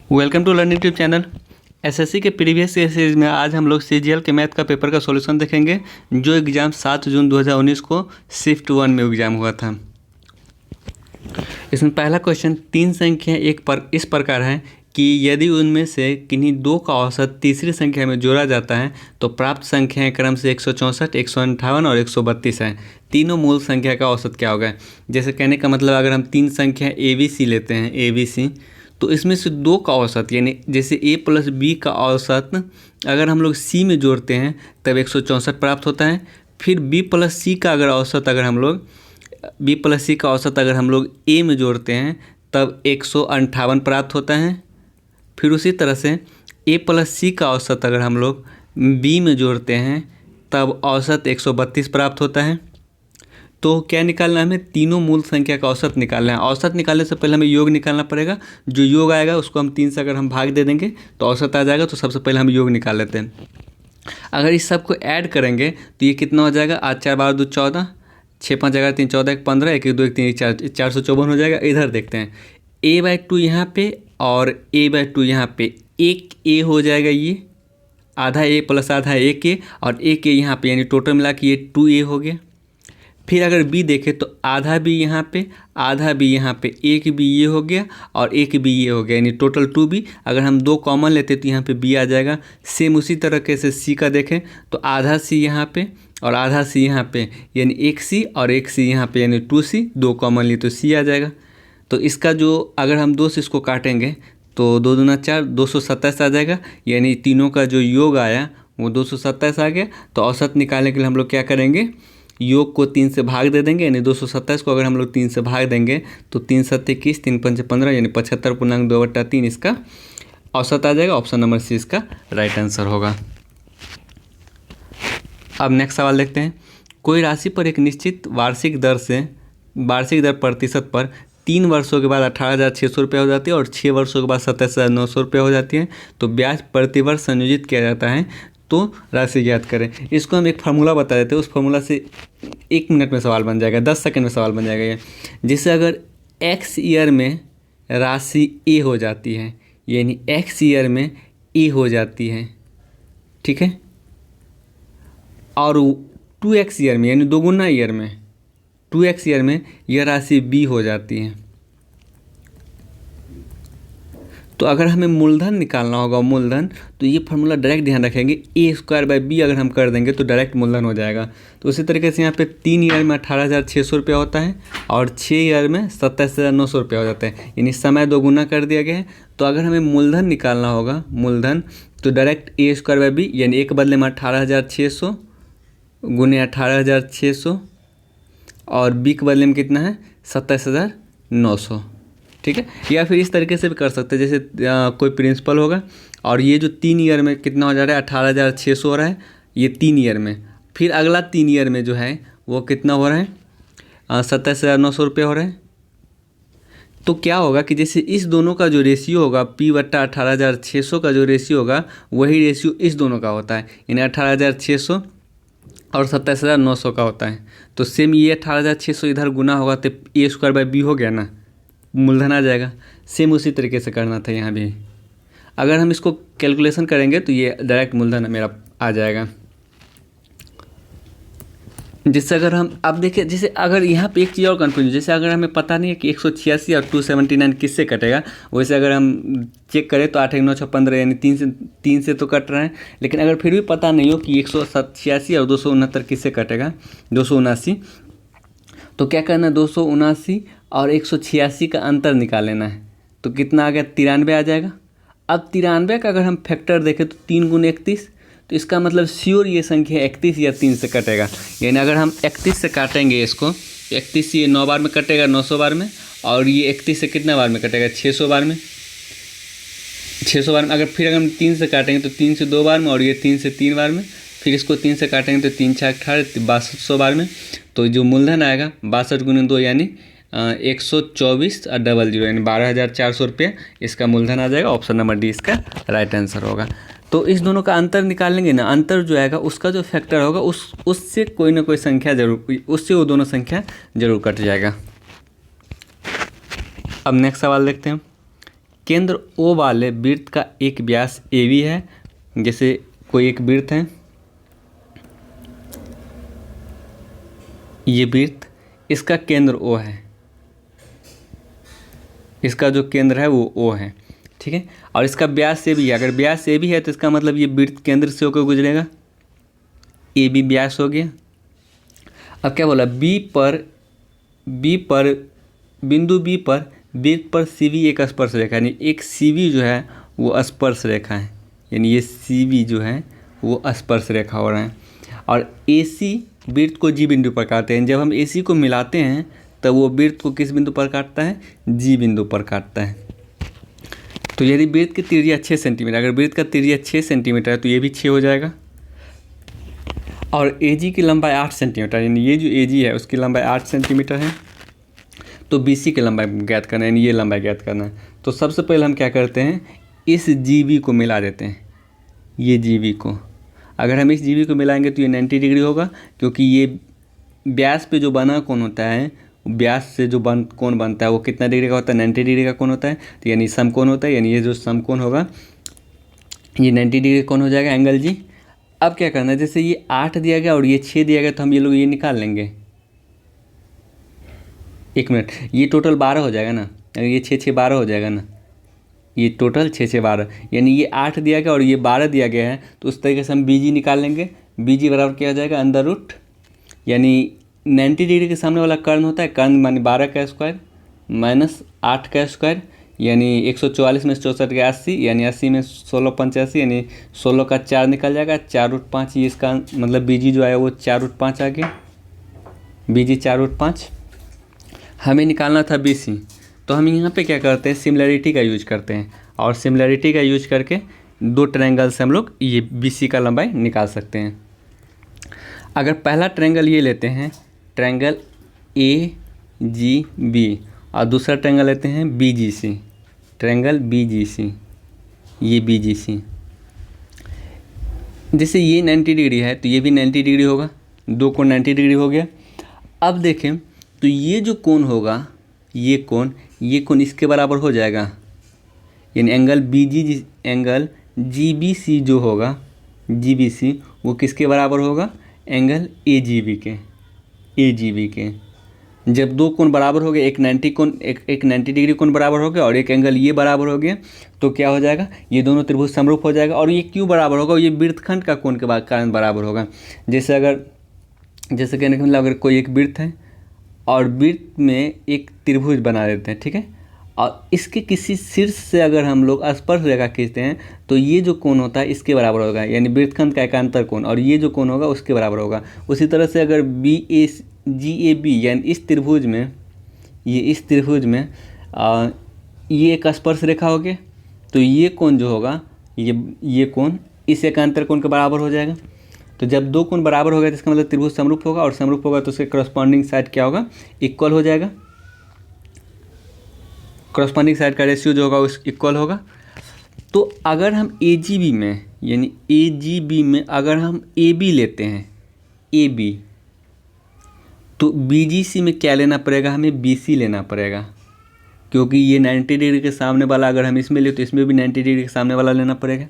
Welcome to learning tube channel. SSC के previous series में आज हम लोग सीजीएल के मैथ का पेपर का सॉल्यूशन देखेंगे, जो एग्ज़ाम 7 जून 2019 को शिफ्ट 1 में एग्ज़ाम हुआ था। इसमें पहला क्वेश्चन 3 संख्या इस प्रकार है कि यदि उनमें से किन्हीं दो का औसत तीसरी संख्या में जोड़ा जाता है तो प्राप्त संख्याएं क्रम से 164, 158 और 132 है। तीनों मूल संख्या का औसत क्या होगा? जैसे कहने का मतलब अगर हम 3 संख्या ABC लेते हैं, ABC, तो इसमें से दो का औसत यानी जैसे A प्लस B का औसत अगर हम लोग C में जोड़ते हैं तब 164 प्राप्त होता है। फिर B प्लस C का औसत अगर हम लोग A में जोड़ते हैं तब 158 प्राप्त होता है। फिर उसी तरह से A प्लस C का औसत अगर हम लोग B में जोड़ते हैं तब औसत 132 प्राप्त होता है। तो क्या निकालना है हमें? तीनों मूल संख्या का औसत निकालना है। औसत निकालने से पहले हमें योग निकालना पड़ेगा। जो योग आएगा उसको हम 3 से अगर हम भाग दे देंगे तो औसत आ जाएगा। तो सबसे पहले हम योग निकाल लेते हैं। अगर इस सब को ऐड करेंगे तो ये कितना हो जाएगा? 8 4 12 2 14, 6 5 11 3 14 1 15, 1 1 2 1 3 1 4, 454 हो जाएगा। इधर देखते हैं A/2 यहाँ पे और A/2 यहाँ पे। एक A हो जाएगा, ये आधा A प्लस आधा एक A और एक A यहाँ पे, यानी टोटल मिला के ये 2A हो गया। फिर अगर B देखें तो आधा B यहाँ पे, आधा B यहाँ पे, एक B ये हो गया और एक B ये हो गया, यानी टोटल 2B। अगर हम दो कॉमन लेते तो यहाँ पे B आ जाएगा। सेम उसी तरीके से C का देखें तो आधा C यहाँ पे और आधा C यहाँ पे, यानी एक C और एक C यहाँ पे, यानी 2C। दो कॉमन लिए तो C आ जाएगा। तो इसका जो अगर हम 2 से इसको काटेंगे तो 2 दूना 4, 227 आ जाएगा। यानी तीनों का जो योग आया वो 227 आ गया। तो औसत निकालने के लिए हम लोग क्या करेंगे? योग को 3 से भाग दे देंगे, यानी 227 को अगर हम लोग 3 से भाग देंगे तो 3 7 21, 3 5 15, यानी 75.2/3 इसका औसत आ जाएगा। ऑप्शन नंबर C इसका राइट आंसर होगा। अब नेक्स्ट सवाल देखते हैं। कोई राशि पर एक निश्चित वार्षिक दर प्रतिशत पर 3 वर्षों के बाद 18,600 रुपये हो जाती है और 6 वर्षों के बाद 27,900 रुपये हो जाती है। तो ब्याज प्रतिवर्ष संयोजित किया जाता है, तो राशि ज्ञात करें। इसको हम एक फार्मूला बता देते हैं। उस फार्मूला से 1 मिनट में सवाल बन जाएगा, 10 सेकंड में सवाल बन जाएगा ये। जिससे अगर X ईयर में राशि A हो जाती है, यानी X ईयर में A हो जाती है, ठीक है, और 2X ईयर में यानी दोगुना ईयर में 2X ईयर में यह राशि B हो जाती है। तो अगर हमें मूलधन निकालना होगा, मूलधन, तो ये फार्मूला डायरेक्ट ध्यान रखेंगे। A² अगर हम कर देंगे तो डायरेक्ट मूलधन हो जाएगा। तो उसी तरीके से यहाँ पे 3 ईयर में 18,600 रुपया होता है और 6 ईयर में 27,900 रुपया हो जाता है, यानी समय दोगुना कर दिया गया है। तो अगर हमें मूलधन निकालना होगा, मूलधन, तो डायरेक्ट A² यानी एक बदले में 18,600 गुने 18,600 और B के बदले में कितना है? 27,900, ठीक है। या फिर इस तरीके से भी कर सकते हैं, जैसे कोई प्रिंसिपल होगा और ये जो 3 ईयर में कितना हो जा रहा है? 18,600 हो रहा है, ये 3 ईयर में। फिर अगला 3 ईयर में जो है वो कितना हो रहा है? 27,900 रुपये हो रहा है। तो क्या होगा कि जैसे इस दोनों का जो रेशियो होगा, P/18,600 का जो रेशियो होगा वही रेशियो इस दोनों का होता है, यानी 18,600 और 27,900 का होता है। तो सेम ये 18,600 इधर गुना होगा तो A² हो गया ना, मूलधन आ जाएगा। सेम उसी तरीके से करना था यहाँ भी। अगर हम इसको कैलकुलेशन करेंगे तो ये डायरेक्ट मूलधन मेरा आ जाएगा। जिससे अगर हम अब देखिए, जैसे अगर यहाँ पे एक चीज़ और कन्फ्यूजन, जैसे अगर हमें पता नहीं है कि 186 और 279 किससे कटेगा, वैसे अगर हम चेक करें तो 8 1 9 6 15, यानी 3 से तो कट रहे हैं। लेकिन अगर फिर भी पता नहीं हो कि 186 और 269 किससे कटेगा, 279, तो क्या करना है? 279 और 186 का अंतर निकाल लेना है। तो कितना आ गया? 93 आ जाएगा। अब 93 का अगर हम फैक्टर देखें तो 3 गुने 31, तो इसका मतलब श्योर ये संख्या 31 या 3 से कटेगा। यानी अगर हम 31 से काटेंगे इसको, 31 ये 9 बार में कटेगा, 900 बार में, और ये 31 से कितना बार में कटेगा? 600 बार में, 600 बार में। अगर फिर अगर हम 3 से काटेंगे तो 3 से 2 बार में, और ये 3 से 3 बार में। फिर इसको 3 से काटेंगे तो 3 6 18, 6200 बार में। तो जो मूलधन आएगा 62 गुने 2 यानी 124 और 00, यानी 12,400 रुपये इसका मूलधन आ जाएगा। ऑप्शन नंबर डी इसका राइट आंसर होगा। तो इस दोनों का अंतर निकालेंगे ना, अंतर जो आएगा उसका जो फैक्टर होगा उससे कोई ना कोई संख्या जरूर, उससे वो दोनों संख्या जरूर कट जाएगा। अब नेक्स्ट सवाल देखते हैं। केंद्र ओ वाले वृत्त का एक व्यास ए बी है। जैसे कोई एक वृत्त है, ये वृत्त, इसका केंद्र ओ है, इसका जो केंद्र है वो ओ है, ठीक है। और इसका व्यास ए भी है। अगर व्यास ए भी है तो इसका मतलब ये वृत्त केंद्र से होकर गुजरेगा, ए बी व्यास हो गया। अब क्या बोला, बी पर बिंदु बी पर वृत्त पर सी बी एक स्पर्श रेखा, यानी एक सी बी जो है वो स्पर्श रेखा है, यानी ये सी बी जो है वो स्पर्श रेखा हो रहा है। और ए सी वृत्त को जी बिंदु पर काटते हैं। जब हम ए सी को मिलाते हैं तब वो वृत्त को किस बिंदु पर काटता है, जी बिंदु पर काटता है। तो यदि वृत्त की त्रिज्या 6 सेंटीमीटर, अगर वृत्त का त्रिज्या 6 सेंटीमीटर है तो ये भी 6 हो जाएगा। और ए जी की लंबाई 8 सेंटीमीटर, यानी ये जो ए जी है उसकी लंबाई 8 सेंटीमीटर है। तो बी सी की लंबाई ज्ञात करना है, यानी ये लंबाई ज्ञात करना है। तो सबसे पहले हम क्या करते हैं, इस जी बी को मिला देते हैं, ये जी बी को। अगर हम इस जी बी को मिलाएंगे तो ये 90 डिग्री होगा, क्योंकि ये व्यास पे जो बना कोण होता है, व्यास से जो कोण बनता है वो कितना डिग्री का होता है, 90 डिग्री का कोण होता है। तो यानी समकोण होता है, यानी ये जो समकोण होगा ये 90 डिग्री कोण हो जाएगा, एंगल जी। अब क्या करना है, जैसे ये 8 दिया गया और ये 6 दिया गया तो हम ये लोग ये निकाल लेंगे। 1 मिनट, ये टोटल 12 हो जाएगा ना, ये 6 6 12 हो जाएगा ना, ये टोटल 6 6 12, यानी ये 8 दिया गया और ये 12 दिया गया है। तो उस तरीके से हम बी जी निकाल लेंगे। बी जी बराबर क्या हो जाएगा, अंडर रूट, यानी 90 डिग्री के सामने वाला कर्ण होता है, कर्ण मानी 12 का स्क्वायर माइनस 8 का स्क्वायर, यानी 144 में 64 के 80, यानी 80 में 16 85, यानी 16 का 4 निकल जाएगा, 4√5। ये इसका मतलब बी जी जो आया वो 4√5 आ गया, बी जी 4√5। हमें निकालना था बी सी, तो हम यहाँ पे क्या करते हैं, सिमिलरिटी का यूज करते हैं। और सिमिलरिटी का यूज करके दो ट्रायंगल से हम लोग ये बी सी का लंबाई निकाल सकते हैं। अगर पहला ट्रायंगल ये लेते हैं, ट्रायंगल ए जी बी, और दूसरा ट्रायंगल लेते हैं बी जी सी, ट्रायंगल बी जी सी, ये बी जी सी। जैसे ये 90 डिग्री है तो ये भी 90 डिग्री होगा, दो कोण 90 डिग्री हो गया। अब देखें तो ये जो कोण होगा, ये कोण इसके बराबर हो जाएगा, यानी angle angle G B C जो होगा, जी बी सी वो किसके बराबर होगा, एंगल ए जी बी के। जब दो कोण बराबर हो गए, एक 90 डिग्री कोण बराबर हो गया और एक एंगल ये बराबर हो गया, तो क्या हो जाएगा, ये दोनों त्रिभुज समरूप हो जाएगा। और ये क्यों बराबर होगा, ये वृत्तखंड का कोण के कारण बराबर होगा। जैसे कहने का मतलब, अगर कोई एक वृत्त है और वृत्त में एक त्रिभुज बना देते हैं, ठीक है, और इसके किसी शीर्ष से अगर हम लोग स्पर्श रेखा खींचते हैं तो ये जो कोण होता है इसके बराबर होगा, यानी वृत्तखंड का एकांतर कोण, और ये जो कोण होगा उसके बराबर होगा। उसी तरह से अगर जी ए बी, यानी इस त्रिभुज में ये एक स्पर्श रेखा हो गया, तो ये कोण जो होगा, ये कोण इस एकांतर कोण के बराबर हो जाएगा। तो जब दो कोण बराबर हो गया तो इसका मतलब त्रिभुज समरूप होगा, और समरूप होगा तो उसके करस्पॉन्डिंग साइड क्या होगा, इक्वल हो जाएगा। करस्पॉन्डिंग साइड का रेशियो जो होगा उस इक्वल होगा। तो अगर हम ए जी बी में, यानी ए जी बी में अगर हम ए बी लेते हैं, ए बी, तो बी जी सी में क्या लेना पड़ेगा, हमें बी सी लेना पड़ेगा, क्योंकि ये 90 डिग्री के सामने वाला अगर हम इसमें ले तो इसमें भी 90 डिग्री के सामने वाला लेना पड़ेगा।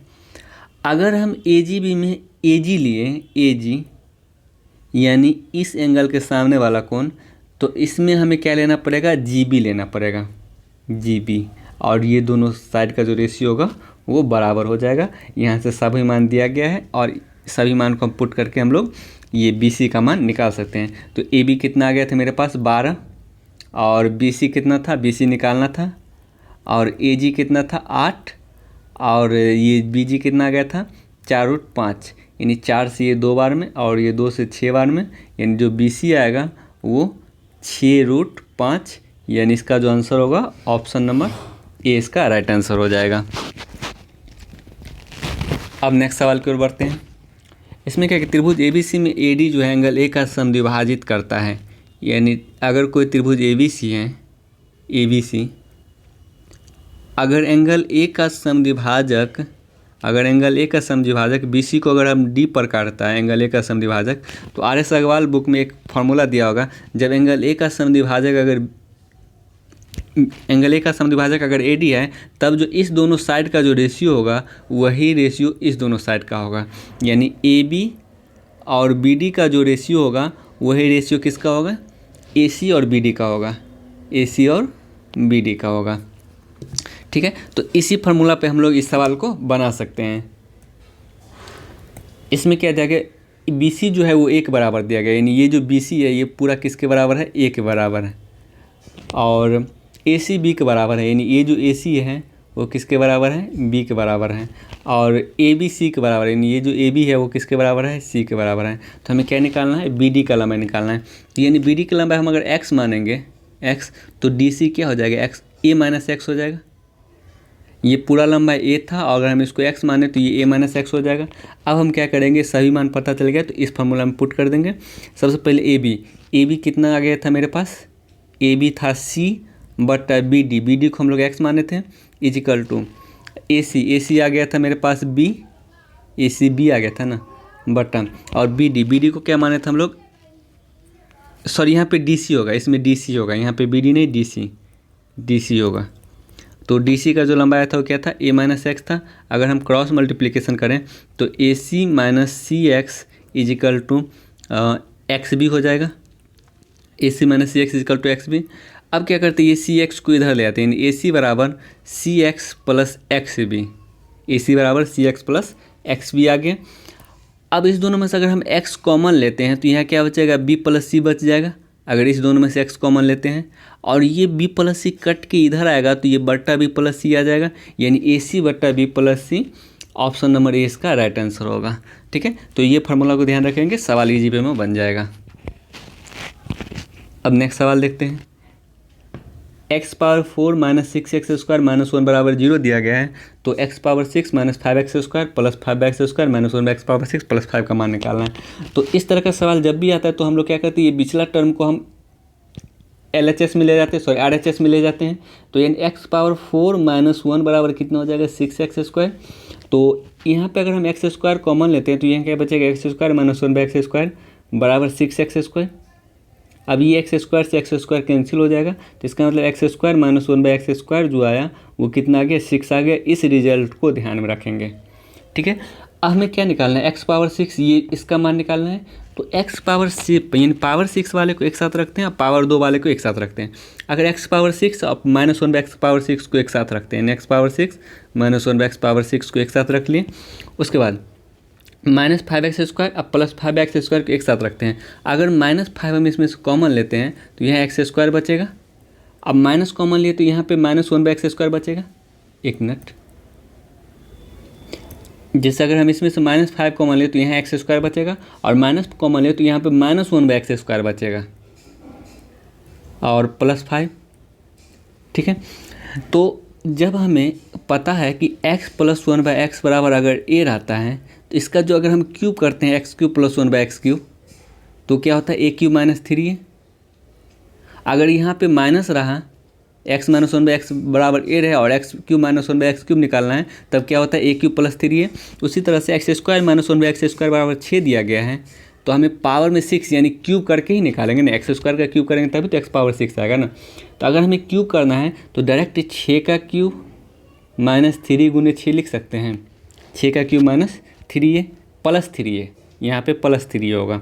अगर हम ए जी बी में ए जी लिए, ए जी यानी इस एंगल के सामने वाला कोण, तो इसमें हमें क्या लेना पड़ेगा, जी बी लेना पड़ेगा, जी बी। और ये दोनों साइड का जो रेशियो होगा वो बराबर हो जाएगा। यहाँ से सभी मान दिया गया है और सभी मान को हम पुट करके हम लोग ये बी सी का मान निकाल सकते हैं। तो ए बी कितना आ गया था मेरे पास 12, और बी सी कितना था, बी सी निकालना था, और ए जी कितना था 8, और ये बी जी कितना आ गया था 4√5, यानी 4 से ये 2 बार में और ये 2 से 6 बार में, यानी जो बी सी आएगा वो 6√5, यानी इसका जो आंसर होगा ऑप्शन नंबर ए इसका राइट आंसर हो जाएगा। अब नेक्स्ट सवाल की ओर बढ़ते हैं। इसमें क्या कि त्रिभुज ए बी सी में ए डी जो है एंगल ए का समद्विभाजित करता है, यानी अगर कोई त्रिभुज ए बी सी है, ए बी सी, अगर एंगल ए का समद्विभाजक बी सी को अगर हम डी पर काटता है, एंगल ए का समद्विभाजक, तो आर एस अग्रवाल बुक में एक फॉर्मूला दिया होगा, जब एंगल ए का समद्विभाजक अगर एंगल ए का समद्विभाजक अगर ए डी है तब जो इस दोनों साइड का जो रेशियो होगा वही रेशियो इस दोनों साइड का होगा, यानी ए बी और बी डी का जो रेशियो होगा वही रेशियो किसका होगा, ए सी और बी डी का होगा, ए सी और बी डी का होगा। ठीक है, तो इसी फार्मूला पे हम लोग इस सवाल को बना सकते हैं। इसमें क्या दिया गया, बी सी जो है वो ए के बराबर दिया गया, यानी ये जो बी सी है ये पूरा किसके बराबर है, ए के बराबर है, और ए सी बी के बराबर है, यानी ये जो ए सी है वो किसके बराबर है, बी के बराबर है, और ए बी सी के बराबर है, यानी ये जो ए बी है वो किसके बराबर है, सी के बराबर है। तो हमें क्या निकालना है, बी डी का लंबाई निकालना है। तो यानी बी डी का लंबाई हम अगर एक्स मानेंगे, एक्स, तो डी सी क्या हो जाएगा, एक्स ए माइनस एक्स हो जाएगा। ये पूरा लंबाई ए था और अगर हम इसको एक्स माने तो ये ए माइनस एक्स हो जाएगा। अब हम क्या करेंगे, सभी मान पता चल गया तो इस फार्मूला में पुट कर देंगे। सबसे पहले ए बी कितना आ गया था मेरे पास, ए बी था सी बटा बी डी को हम लोग एक्स माने थे, इजिकल टू ए सी आ गया था मेरे पास बी, ए सी बी आ गया था ना, बटा, और बी डी को क्या माने थे हम लोग, सॉरी यहाँ पे डी सी होगा, इसमें डी सी होगा, यहाँ पे बी डी नहीं डी सी होगा। तो डी सी का जो लंबाई था वो क्या था, ए माइनस एक्स था। अगर हम क्रॉस मल्टीप्लिकेशन करें तो A C minus C X equal to X B हो जाएगा, A C minus C X equal to X B. अब क्या करते हैं, ये सी एक्स को इधर ले आते हैं, ए सी बराबर सी एक्स प्लस एक्स बी, ए सी बराबर सी एक्स प्लस एक्स बी आ गया। अब इस दोनों में से अगर हम x कॉमन लेते हैं तो यहाँ क्या बचेगा, b प्लस सी बच जाएगा, अगर इस दोनों में से x कॉमन लेते हैं, और ये b प्लस सी कट के इधर आएगा तो ये बट्टा b प्लस सी आ जाएगा, यानी ए सी बट्टा b plus c, option number a इसका राइट आंसर होगा। ठीक है, तो ये फार्मूला को ध्यान रखेंगे, सवाल इजी पे में बन जाएगा। अब नेक्स्ट सवाल देखते हैं, x power 4 minus 6x² minus 1 बराबर 0 दिया गया है, तो x power 6 minus 5x² plus 5x² minus 1x power 6 plus 5 का मान निकालना है। तो इस तरह का सवाल जब भी आता है तो हम लोग क्या करते हैं, ये पिछला टर्म को हम LHS में ले जाते हैं, सॉरी RHS में ले जाते हैं। तो यानी x पावर 4 माइनस 1 बराबर कितना हो जाएगा, 6x²। तो यहाँ पे अगर हम x² कॉमन लेते हैं तो यहाँ क्या बचेगा, x² माइनस 1/x² बराबर 6x²। अब ये x² से x² कैंसिल हो जाएगा, तो इसका मतलब x² माइनस 1/x² जो आया वो कितना आ गया, 6 आ गया। इस रिजल्ट को ध्यान में रखेंगे। ठीक है, अब हमें क्या निकालना है, x पावर 6, ये इसका मान निकालना है। तो x पावर 6 यानी पावर 6 वाले को एक साथ रखते हैं और पावर 2 वाले को एक साथ रखते हैं। अगर x पावर 6 और माइनस 1/x पावर 6 को एक साथ रखते हैं, x power 6 minus 1/x power 6 को एक साथ रख लिए, उसके बाद माइनस 5x² अब प्लस 5x² को एक साथ रखते हैं। अगर माइनस 5 हम इसमें से कॉमन लेते हैं तो यहाँ x² बचेगा। अब माइनस कॉमन लिए तो यहाँ पे माइनस 1/x² बचेगा। एक मिनट, जैसे अगर हम इसमें से माइनस 5 कॉमन लिए तो यहाँ x² बचेगा, और माइनस कॉमन लिए तो यहाँ पे माइनस 1/x² बचेगा और प्लस 5। ठीक है, तो जब हमें पता है कि x प्लस 1/x बराबर अगर a रहता है तो इसका जो अगर हम क्यूब करते हैं x³ प्लस 1/x³ तो क्या होता है, a³ माइनस 3 है। अगर यहाँ पे माइनस रहा, x माइनस 1/x बराबर a रहे और x³ माइनस 1/x³ निकालना है, तब क्या होता है, a³ प्लस 3 है। उसी तरह से x² माइनस 1/x² बराबर 6 दिया गया है, तो हमें पावर में 6 यानी क्यूब करके ही निकालेंगे ना, x² का क्यूब करेंगे तभी तो x पावर 6 आएगा ना। तो अगर हमें क्यूब करना है तो डायरेक्ट 6 का क्यूब माइनस 3 गुने 6 लिख सकते हैं। 6 का क्यूब माइनस 3 है प्लस 3 है, यहाँ पे प्लस 3 होगा,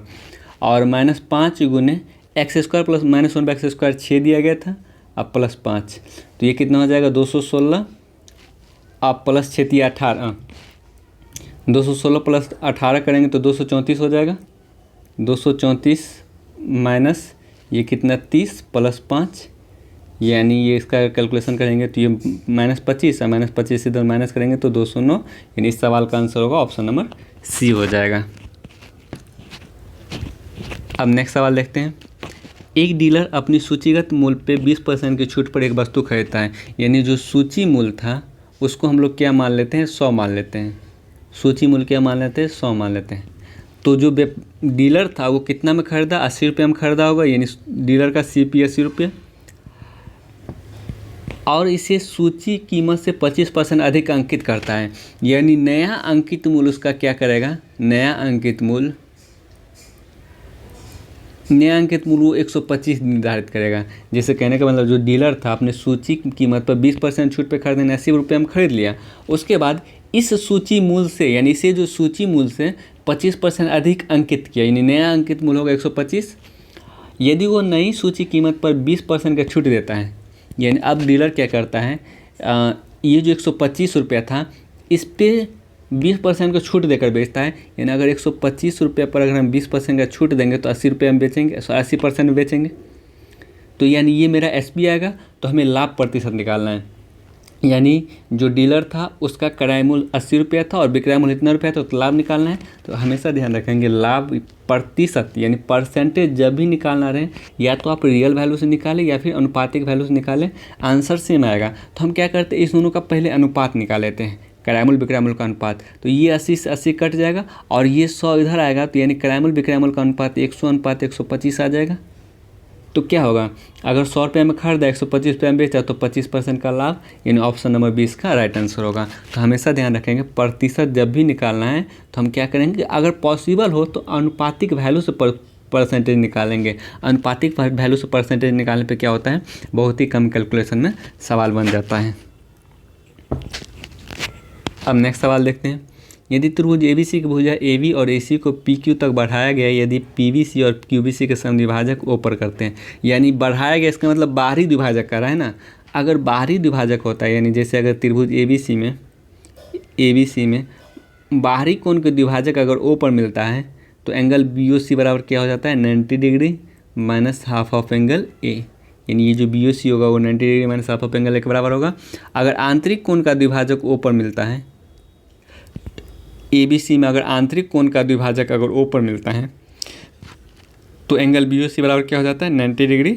और माइनस 5 गुने x² प्लस माइनस 1/x² 6 दिया गया था, अब प्लस 5, तो ये कितना हो जाएगा 216, अब प्लस 6 3 18, 216 प्लस 18 करेंगे तो 234 हो जाएगा। 234 माइनस ये कितना 30 प्लस 5, यानी ये इसका कैलकुलेशन करेंगे तो ये माइनस 25 है, माइनस 25 से इधर माइनस करेंगे तो 209, यानी इस सवाल का आंसर होगा ऑप्शन नंबर सी हो जाएगा। अब नेक्स्ट सवाल देखते हैं, एक डीलर अपनी सूचीगत मूल्य पे 20% की छूट पर एक वस्तु खरीदता है, यानी जो सूची मूल्य था उसको हम लोग क्या मान लेते हैं, 100 मान लेते हैं। सूची मूल्य क्या मान लेते हैं, 100 मान लेते हैं। तो जो डीलर था वो कितना में खरीदा, 80 रुपये में खरीदा होगा, यानी डीलर का CP 80 रुपये, और इसे सूची कीमत से 25% अधिक अंकित करता है, यानी नया अंकित मूल्य उसका क्या करेगा, नया अंकित मूल्य नया अंकित मूल्य वो 125 निर्धारित करेगा। जैसे कहने का मतलब जो डीलर था अपने सूची की कीमत पर 20% छूट पे खरीदने 80 रुपये में खरीद लिया, उसके बाद इस सूची मूल्य से यानी इसे जो सूची मूल्य से 25% अधिक अंकित किया, यानी नया अंकित मूल्य होगा 125। यदि वो नई सूची कीमत पर 20% का छूट देता है, यानी अब डीलर क्या करता है, ये जो 125 रुपया था इस पर 20% का छूट देकर बेचता है। यानी अगर 125 रुपये पर अगर हम 20% का छूट देंगे तो 80 रुपये हम बेचेंगे, 80% में बेचेंगे। तो यानी ये मेरा एसपी आएगा। तो हमें लाभ प्रतिशत निकालना है, यानी जो डीलर था उसका क्रय मूल्य 80 रुपया था और विक्रय मूल्य इतना रुपया था, तो लाभ निकालना है। तो हमेशा ध्यान रखेंगे लाभ प्रतिशत यानी परसेंटेज जब भी निकालना रहे, या तो आप रियल वैल्यू से निकालें या फिर अनुपातिक वैल्यू से निकालें, आंसर सेम आएगा। तो हम क्या करते हैं, इस दोनों का पहले अनुपात निकाल लेते हैं, क्रय मूल्य विक्रय मूल्य का अनुपात। तो ये 80 से 80 कट जाएगा और ये 100 इधर आएगा, तो यानी क्रय मूल्य विक्रय मूल्य का अनुपात 100:125 आ जाएगा। तो क्या होगा, अगर 100 रुपये में खरीदा 125 रुपये में बेचा तो 25% का लाभ, यानी ऑप्शन नंबर 20 का राइट आंसर होगा। तो हमेशा ध्यान रखेंगे प्रतिशत जब भी निकालना है तो हम क्या करेंगे, अगर पॉसिबल हो तो अनुपातिक वैल्यू से परसेंटेज निकालेंगे। अनुपातिक वैल्यू से परसेंटेज निकालने पे क्या होता है, बहुत ही कम कैलकुलेशन में सवाल बन जाता है। अब नेक्स्ट सवाल देखते हैं। यदि त्रिभुज एबीसी की भुजा AB और AC को PQ तक बढ़ाया गया, यदि PBC और QBC के समद्विभाजक O पर करते हैं, यानी बढ़ाया गया इसका मतलब बाहरी द्विभाजक कर रहा है ना। अगर बाहरी द्विभाजक होता है, यानी जैसे अगर त्रिभुज ABC में बाहरी कोण के द्विभाजक अगर O पर मिलता है तो एंगल BOC बराबर क्या हो जाता है, 90 degree minus half of angle A, यानी ये जो BOC होगा वो 90 degree minus half of angle A के बराबर होगा। अगर आंतरिक कोण का द्विभाजक O पर मिलता है, ABC में अगर आंतरिक कोण का द्विभाजक अगर O पर मिलता है तो एंगल BOC बराबर क्या हो जाता है, 90 degree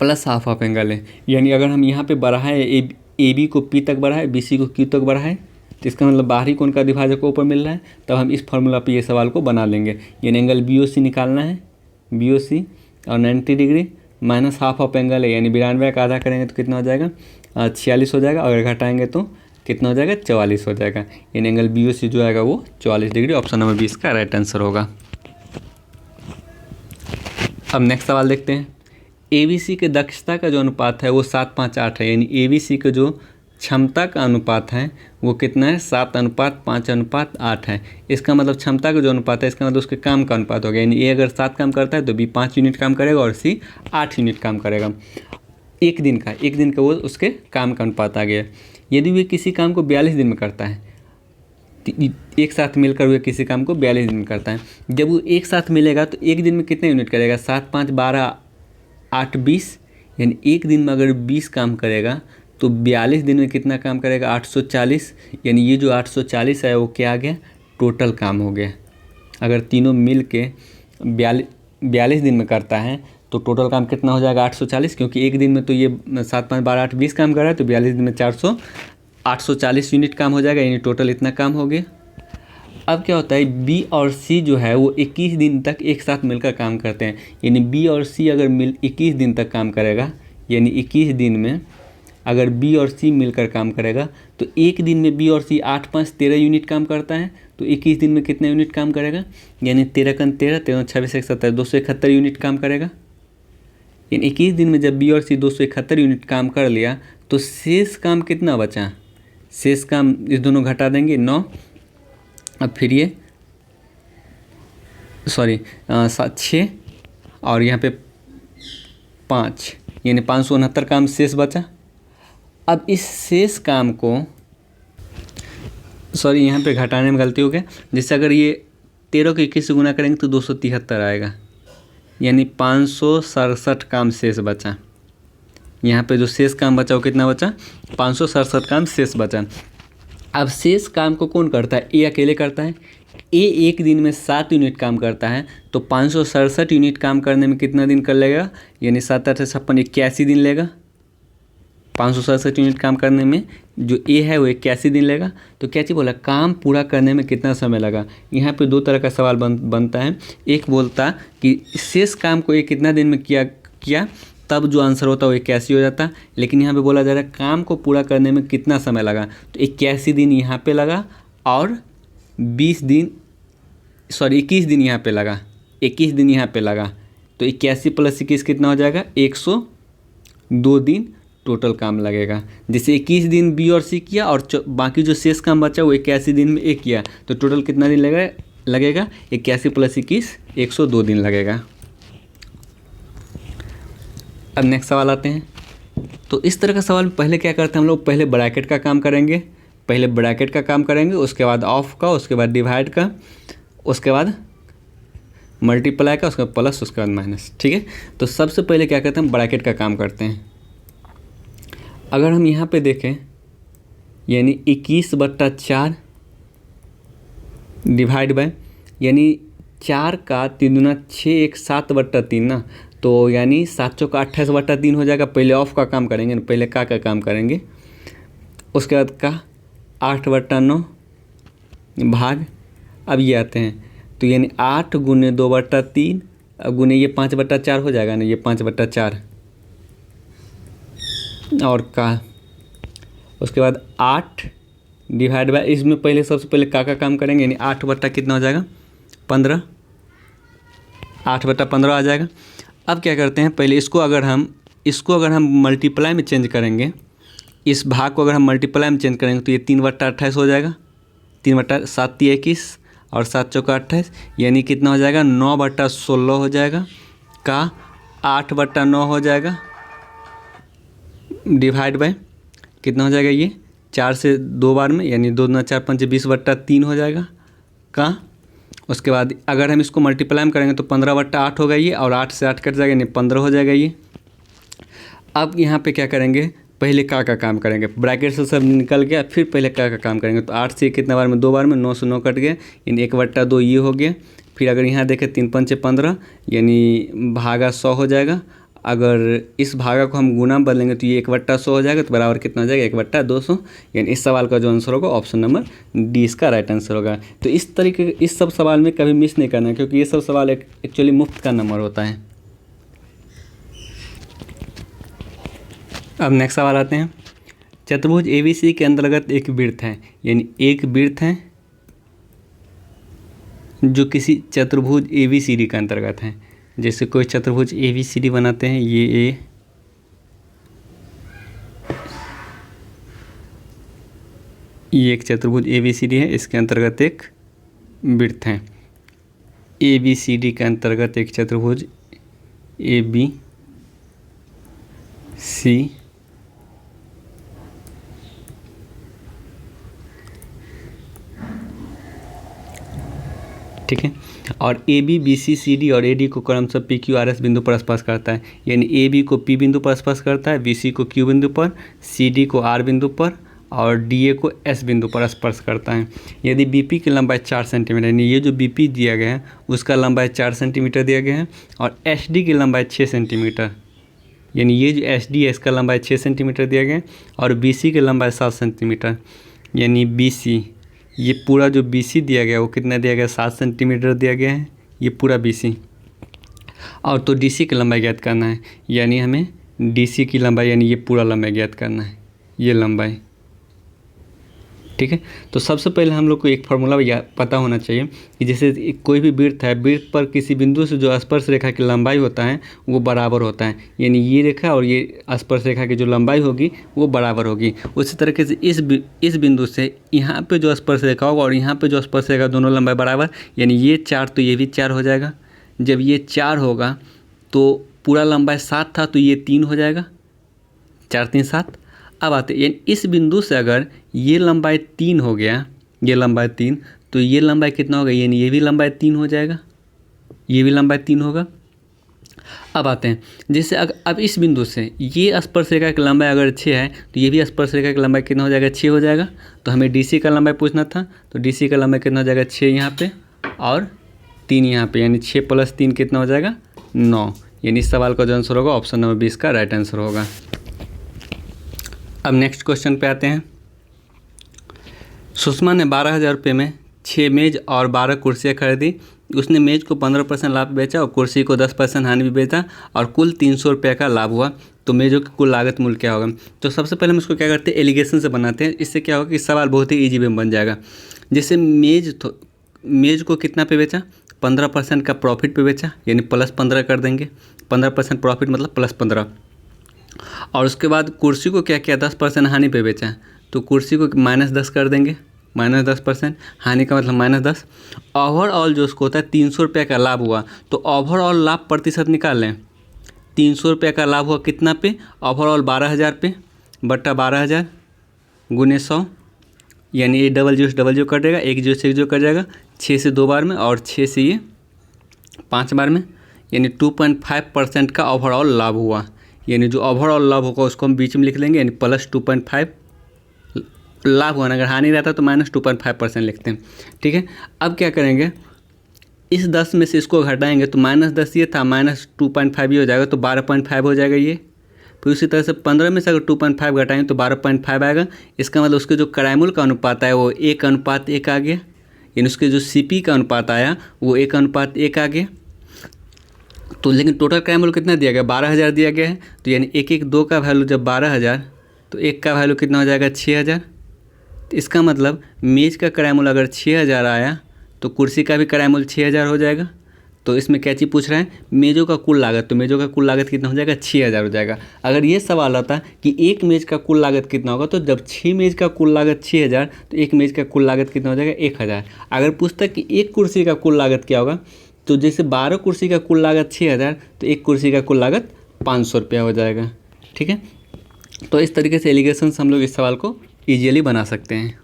plus half of angle है। यानी अगर हम यहाँ पे बढ़ाए AB को P तक बढ़ाए, BC को Q तक बढ़ाए, तो इसका मतलब बाहरी कोण का द्विभाजक O पर मिल रहा है, तब हम इस फॉर्मूला पे ये सवाल को बना लेंगे। यानी एंगल BOC निकालना है, BOC और 90 degree minus half of angle है, यानी 92 का आधा करेंगे तो कितना हो जाएगा, 46 हो जाएगा। अगर घटाएंगे तो कितना हो जाएगा, 44 हो जाएगा। यानी एंगल BOC जो आएगा वो 44 डिग्री, ऑप्शन नंबर 20 का राइट आंसर होगा। अब नेक्स्ट सवाल देखते हैं। ABC के दक्षता का जो अनुपात है वो 7:5:8 है, यानी ABC के जो क्षमता का अनुपात है वो कितना है, 7:5:8 है। इसका मतलब क्षमता का जो अनुपात है इसका मतलब उसके काम का अनुपात हो गया, यानी A अगर 7 काम करता है तो B 5 यूनिट काम करेगा और C 8 यूनिट काम करेगा। एक दिन का वो उसके काम का अनुपात आ गया। यदि वे किसी काम को 42 दिन में करता है, एक साथ मिलकर वे किसी काम को 42 दिन में करता है, जब वो एक साथ मिलेगा तो एक दिन में कितने यूनिट करेगा, 7 5 12 8 20, यानी एक दिन में अगर 20 काम करेगा तो 42 दिन में कितना काम करेगा, 840। यानी ये जो 840 है वो क्या आ गया, टोटल काम हो गया। अगर तीनों मिल के 42 दिन में करता है तो टोटल काम कितना हो जाएगा, 840, क्योंकि एक दिन में तो ये 7 5 12 8 20 काम कर रहा है, तो 42 दिन में 840 यूनिट काम हो जाएगा, यानी टोटल इतना काम हो गया। अब क्या होता है, B और C जो है वो 21 दिन तक एक साथ मिलकर काम करते हैं। यानी B और C अगर 21 दिन तक काम करेगा, यानी 21 दिन में अगर B और C मिलकर काम करेगा तो एक दिन में B और C 8 5 13 यूनिट काम करता है, तो 21 दिन में कितना यूनिट काम करेगा, यानी 13 × 13 13 26 170 271 यूनिट काम करेगा। यानी 21 दिन में जब B और C 271 यूनिट काम कर लिया तो शेष काम कितना बचा, शेष काम इस दोनों घटा देंगे 9, अब फिर ये 6 और यहाँ पे 5, यानी 569 काम शेष बचा। अब इस शेष काम को यहाँ पे घटाने में गलती हो गया, जैसे अगर ये 13 को 21 से गुना करेंगे तो 273 आएगा, यानी 567 काम शेष बचा। यहाँ पे जो शेष काम बचा वो कितना बचा, 567 काम शेष बचा। अब शेष काम को कौन करता है, ए अकेले करता है। ए एक दिन में 7 यूनिट काम करता है, तो 567 यूनिट काम करने में कितना दिन कर लेगा, यानी 7 8 56 81 दिन लेगा। 567 यूनिट काम करने में जो ए है वो 81 दिन लेगा। तो क्या चीज़ बोला, काम पूरा करने में कितना समय लगा। यहाँ पे दो तरह का सवाल बनता है। एक बोलता कि शेष काम को ये कितना दिन में किया तब जो आंसर होता है वो 81 हो जाता, लेकिन यहाँ पे बोला जा रहा है काम को पूरा करने में कितना समय लगा, तो 81 दिन यहाँ पे लगा और 21 दिन यहाँ पे लगा, 21 दिन यहाँ पे लगा, तो 81 + 21 कितना हो जाएगा, 102 दिन टोटल काम लगेगा। जैसे 21 दिन बी और सी किया और बाकी जो शेष काम बचा वो 81 दिन में ए किया, तो टोटल कितना दिन लगेगा 81 + 21 102 दिन लगेगा। अब नेक्स्ट सवाल आते हैं। तो इस तरह का सवाल पहले क्या करते हैं हम लोग, पहले ब्रैकेट का काम करेंगे, उसके बाद ऑफ का, उसके बाद डिवाइड का, उसके बाद मल्टीप्लाई का, उसके बाद प्लस, उसके बाद माइनस। ठीक है, तो सबसे पहले क्या करते हैं, ब्रैकेट का काम करते हैं। अगर हम यहाँ पे देखें यानी 21/4 डिवाइड बाय, यानी 4 का 3 दूना 6, 1 7/3 ना, तो यानी 7 चौका 28/3 हो जाएगा। पहले ऑफ का काम करेंगे, पहले का काम करेंगे, उसके बाद का 8/9 भाग, अब ये आते हैं तो यानी 8 × 2/3 गुने ये 5/4 हो जाएगा ना, ये 5/4 और का, उसके बाद 8 डिवाइड बाय, इसमें पहले सबसे पहले का काम करेंगे, यानी 8 बट्टा कितना हो जाएगा 15, 8/15 आ जाएगा। अब क्या करते हैं, पहले इसको अगर हम मल्टीप्लाई में चेंज करेंगे, इस भाग को अगर हम मल्टीप्लाई में चेंज करेंगे तो ये 3/28 हो जाएगा, 3/7 21 और 7 चौका 28, यानी कितना हो जाएगा 9/16 हो जाएगा, का 8/9 हो जाएगा, डिवाइड बाय कितना हो जाएगा, ये 4 से 2 बार में, यानी 2 दूना 4 5 20/3 हो जाएगा का। उसके बाद अगर हम इसको मल्टीप्लाई में करेंगे तो 15/8 होगा ये, और 8 से 8 कट जाएगा, यानी 15 हो जाएगा ये। अब यहाँ पे क्या करेंगे, पहले का काम करेंगे, ब्रैकेट से सब निकल गया, फिर पहले का काम करेंगे। तो 8 से कितना बार में, 2 बार में, 9 से 9 कट गया, यानी 1/2 ये हो गया। फिर अगर यहाँ देखें 3 5 15, यानी भागा 100 हो जाएगा। अगर इस भागा को हम गुना बदलेंगे तो ये 1/100 हो जाएगा, तो बराबर कितना हो जाएगा 1/200, यानी इस सवाल का जो आंसर होगा ऑप्शन नंबर डी इसका राइट आंसर होगा। तो इस तरीके इस सब सवाल में कभी मिस नहीं करना है, क्योंकि ये सब सवाल एक्चुअली मुफ्त का नंबर होता है। अब नेक्स्ट सवाल आते हैं। चतुर्भुज ABC के अंतर्गत एक वृत्त है, यानी एक वृत्त है जो किसी चतुर्भुज ABCD के अंतर्गत है। जैसे कोई चतुर्भुज ABCD बनाते हैं, ये एक चतुर्भुज ABCD है, इसके अंतर्गत एक वृत्त है। ABCD के अंतर्गत एक चतुर्भुज ABC ठीक है, और AB BC CD और AD को क्रमशः PQ RS बिंदु पर स्पर्श करता है, यानी AB को P बिंदु पर स्पर्श करता है, BC को Q बिंदु पर, CD को R बिंदु पर और DA को S बिंदु पर स्पर्श करता है। यदि BP की लंबाई 4 सेंटीमीटर, यानी ये जो BP दिया गया है उसका लंबाई 4 सेंटीमीटर दिया गया है, और SD की लंबाई 6 सेंटीमीटर, यानी ये जो SD है इसका लंबाई 6 सेंटीमीटर दिया गया है, और BC की लंबाई 7 सेंटीमीटर, यानी BC, ये पूरा जो BC दिया गया वो कितना दिया गया 7 सेंटीमीटर दिया गया है, ये पूरा BC। और तो DC की लंबाई ज्ञात करना है, यानी हमें DC की लंबाई, यानी ये पूरा लंबाई ज्ञात करना है, ये लंबाई। ठीक है, तो सबसे पहले हम लोग को एक फार्मूला पता होना चाहिए कि जैसे कोई भी वृत्त है, वृत्त पर किसी बिंदु से जो स्पर्श रेखा की लंबाई होता है वो बराबर होता है, यानी ये रेखा और ये स्पर्श रेखा की जो लंबाई होगी वो बराबर होगी। उसी तरीके से इस बिंदु से यहाँ पे जो स्पर्श रेखा होगा और यहाँ पे जो स्पर्श रेखा, दोनों लंबाई बराबर, यानी ये 4 तो ये भी 4 हो जाएगा। जब ये 4 होगा तो पूरा लंबाई 7 था तो ये 3 हो जाएगा, 4 3 7। अब आते हैं, यानी इस बिंदु से अगर ये लंबाई 3 हो गया, ये लंबाई 3, तो ये लंबाई कितना होगा, यानी ये भी लंबाई 3 हो जाएगा, ये भी लंबाई 3 होगा। अब आते हैं, जैसे अब इस बिंदु से ये स्पर्श रेखा की लंबाई अगर 6 है तो ये भी स्पर्श रेखा की लंबाई कितना हो जाएगा 6 हो जाएगा। तो हमें DC का लंबाई पूछना था, तो DC का लंबाई कितना हो जाएगा 6 यहाँ पे और 3 यहाँ पे, यानी 6 + 3 कितना हो जाएगा 9, यानी इस सवाल का जो आंसर होगा ऑप्शन नंबर 20 का राइट आंसर होगा। अब नेक्स्ट क्वेश्चन पे आते हैं। सुषमा ने 12,000 रुपये में 6 मेज़ और 12 कुर्सियाँ खरीदी। उसने मेज़ को 15% लाभ बेचा और कुर्सी को 10% हानि भी बेचा और कुल 300 रुपये का लाभ हुआ, तो मेज़ों की कुल लागत मूल्य क्या होगा। तो सबसे पहले हम इसको क्या करते हैं, एलिगेशन से बनाते हैं। इससे क्या होगा कि सवाल बहुत ही ईजी में बन जाएगा। जैसे मेज़ को कितना पे बेचा, 15% का प्रॉफिट पे बेचा यानी +15 कर देंगे। 15% प्रॉफिट मतलब +15। और उसके बाद कुर्सी को क्या किया, 10% हानि पे बेचा, तो कुर्सी को -10 कर देंगे। -10%, हानि का मतलब -10। ओवरऑल जो उसको होता है 300 रुपये का लाभ हुआ, तो ओवरऑल लाभ प्रतिशत निकाल लें। 300 रुपये का लाभ हुआ कितना पे, ओवरऑल 12,000 पे, बट्टा 12,000 गुने 100, यानी ये डबल जीरो कट जाएगा, एक जीरो से एक जीरो कट जाएगा, 6 से 2 बार में और 6 से ये 5 बार में, यानी 2.5% का ओवरऑल लाभ हुआ। यानी जो ओवरऑल लाभ होगा उसको हम बीच में लिख लेंगे, यानी +2.5 लाभ हुआ। अगर हानि रहता तो -2.5% लिखते हैं। ठीक है, अब क्या करेंगे, इस 10 में से इसको घटाएंगे तो -10 ये था, -2.5 ये हो जाएगा, तो 12.5 हो जाएगा ये। फिर उसी तरह से 15 में से अगर 2.5 घटाएंगे तो 12.5 आएगा। इसका मतलब उसके जो क्राइमूल का अनुपात आया वो 1:1 आ गया, यानी उसके जो CP का अनुपात आया वो 1:1 आ गया। तो लेकिन टोटल क्राइमूल कितना दिया गया, 12,000 दिया गया है, तो यानी 1 का वैल्यू जब 12,000 तो 1 का वैल्यू कितना हो जाएगा, 6,000। तो इसका मतलब मेज का क्राइमूल अगर 6,000 आया तो कुर्सी का भी क्राइमूल 6,000 हो जाएगा। तो इसमें क्या चीज़ पूछ रहा है, मेज़ों का कुल लागत, तो मेज़ों का कुल लागत कितना हो जाएगा, 6,000 हो जाएगा। अगर ये सवाल आता कि एक मेज़ का कुल लागत कितना होगा, तो जब 6 मेज़ का कुल लागत 6,000 तो एक मेज़ का कुल लागत कितना हो जाएगा, 1,000। अगर पूछता कि एक कुर्सी का कुल लागत क्या होगा, तो जैसे 12 कुर्सी का कुल लागत 6,000 तो एक कुर्सी का कुल लागत 500 रुपया हो जाएगा। ठीक है, तो इस तरीके से एलिगेशन से हम लोग इस सवाल को ईजिली बना सकते हैं।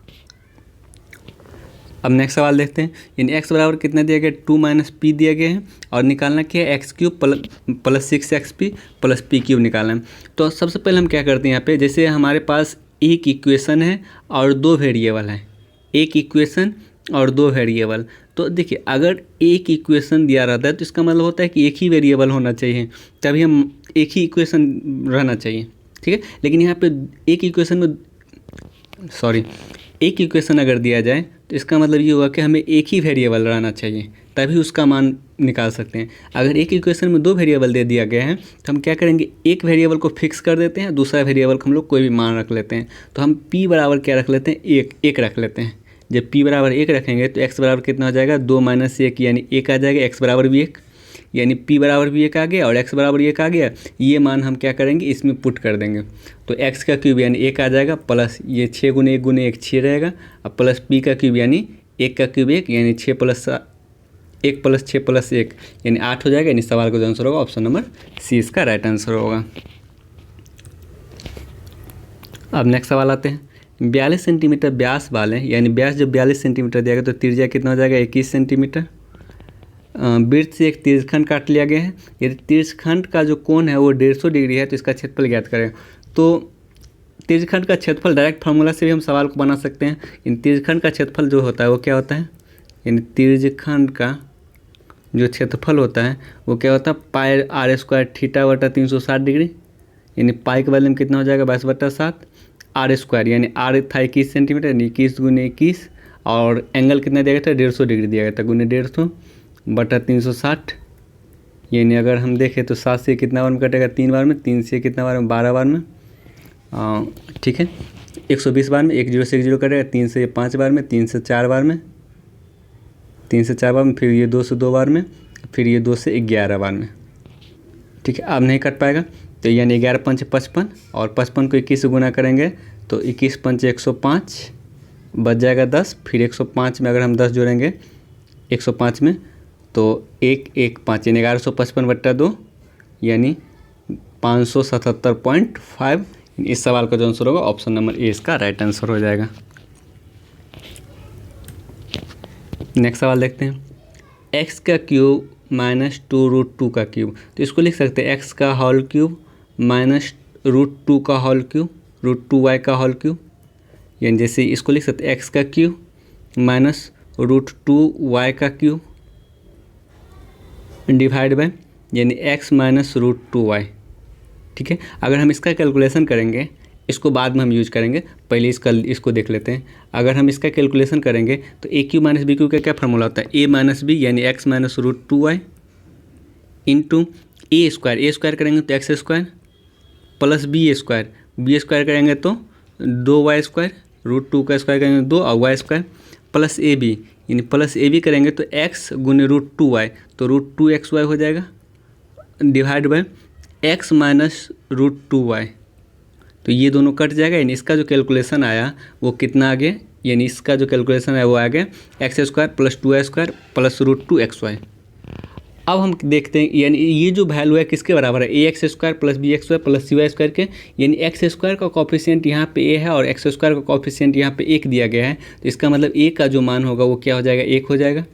अब नेक्स्ट सवाल देखते हैं। इन x बराबर कितना दिया गया, 2 - p दिया गया है, और निकालना क्या है, x³ + 6xp + p³ निकालना है। तो सबसे पहले हम क्या करते हैं, यहाँ पे जैसे हमारे पास एक इक्वेशन है और 2 वेरिएबल हैं, एक इक्वेशन और 2 वेरिएबल। तो देखिए अगर एक इक्वेशन दिया रहता है तो इसका मतलब होता है कि एक ही वेरिएबल होना चाहिए, तभी हम एक ही इक्वेशन रहना चाहिए। ठीक है, लेकिन यहाँ पे एक इक्वेशन अगर दिया जाए तो इसका मतलब ये होगा कि हमें एक ही वेरिएबल रहना चाहिए, तभी उसका मान निकाल सकते हैं। अगर एक इक्वेशन में 2 वेरिएबल दे दिया गया है तो हम क्या करेंगे, एक वेरिएबल को फिक्स कर देते हैं, दूसरा वेरिएबल को हम लोग कोई भी मान रख लेते हैं। तो हम p बराबर क्या रख लेते हैं, एक रख लेते हैं। जब p बराबर 1 रखेंगे तो x बराबर कितना हो जाएगा, 2 - 1 यानी 1 आ जाएगा, x बराबर भी 1, यानी p बराबर भी 1 आ गया और x बराबर 1 आ गया। ये मान हम क्या करेंगे, इसमें पुट कर देंगे, तो x का क्यूब यानी 1 आ जाएगा, प्लस ये 6 × 1 × 1 6 रहेगा, और प्लस p का क्यूब यानी 1 का क्यूब 1 यानी 6 + 1 + 6 + 1 यानी 8 हो जाएगा। यानी सवाल का जो आंसर होगा ऑप्शन नंबर सी इसका राइट आंसर होगा। अब नेक्स्ट सवाल आते हैं। 42 सेंटीमीटर व्यास वाले, यानी व्यास जब 42 सेंटीमीटर दिया गया तो त्रिज्या कितना हो जाएगा, 21 सेंटीमीटर। वृत्त से एक तिरछखंड काट लिया गया है। यदि तिरछखंड का जो कोण है वो 150 डिग्री है तो इसका क्षेत्रफल ज्ञात करें। तो तिरछखंड का क्षेत्रफल डायरेक्ट फार्मूला से भी हम सवाल को बना सकते हैं। इन तिरछखंड का क्षेत्रफल जो होता है वो क्या होता है, यानी तिरछखंड का जो क्षेत्रफल होता है वो क्या होता है, πr² θ/360 डिग्री, यानी पाई के बदले में कितना हो जाएगा, 22/7 r², यानी r था 21 सेंटीमीटर, यानी 21 × 21, और एंगल कितना दिया गया था, 150 डिग्री दिया गया था, गुने 150/360, यानी अगर हम देखें तो 7 से कितना बार में कटेगा, 3 बार में, 3 से कितना बार में, 12 बार में, ठीक है, 120 बार में, 1 0 से 1 0 कटेगा, 3 से 5 बार में, 3 से 4 बार में, 3 से 4 बार में, फिर ये 2 से 2 बार में, फिर ये 2 से 11 बार में। ठीक है, अब नहीं कट पाएगा, तो यानी 11 × 5 = 55, और 55 को 21 से गुना करेंगे तो 21 × 5 = 105, बच जाएगा 10, फिर 105 में अगर हम 10 जोड़ेंगे 105 में तो 115 यानी 1155/2 यानी 577.5। इस सवाल का जो आंसर होगा ऑप्शन नंबर ए इसका राइट आंसर हो जाएगा। नेक्स्ट सवाल देखते हैं। x का क्यूब -2√2 का क्यूब, तो इसको लिख सकते हैं x का होल क्यूब -√2 का होल क्यूब √2y का होल क्यूब, यानी जैसे इसको लिख सकते हैं x का क्यूब -√2y का क्यूब डिवाइड बाय यानी x -√2y। ठीक है, अगर हम इसका कैलकुलेशन करेंगे, इसको बाद में हम यूज करेंगे, पहले इसको देख लेते हैं। अगर हम इसका कैलकुलेशन करेंगे तो a³ - b³ का क्या फार्मूला होता है, a - b यानी x -√2y इंटू a² करेंगे तो x² प्लस b² करेंगे तो 2y², √2 का स्क्वायर करेंगे 2 और y² प्लस ab यानी प्लस ए बी करेंगे तो x गुने √2y, तो √2xy हो जाएगा divide by x minus √2y, तो ये दोनों कट जाएगा। यानी इसका जो कैलकुलेशन आया वो कितना आ गया, यानी इसका जो कैलकुलेशन है वो आ गया x² + 2y² + √2xy। अब हम देखते हैं यानी ये जो वैल्यू है किसके बराबर है, ax² + bx² + cy² के, यानी x² का कॉफिशिएंट यहाँ पे a है और x² का कॉफिशिएंट यहाँ पे 1 दिया गया है, तो इसका मतलब a का जो मान होगा वो क्या हो जाएगा, 1 हो जाएगा।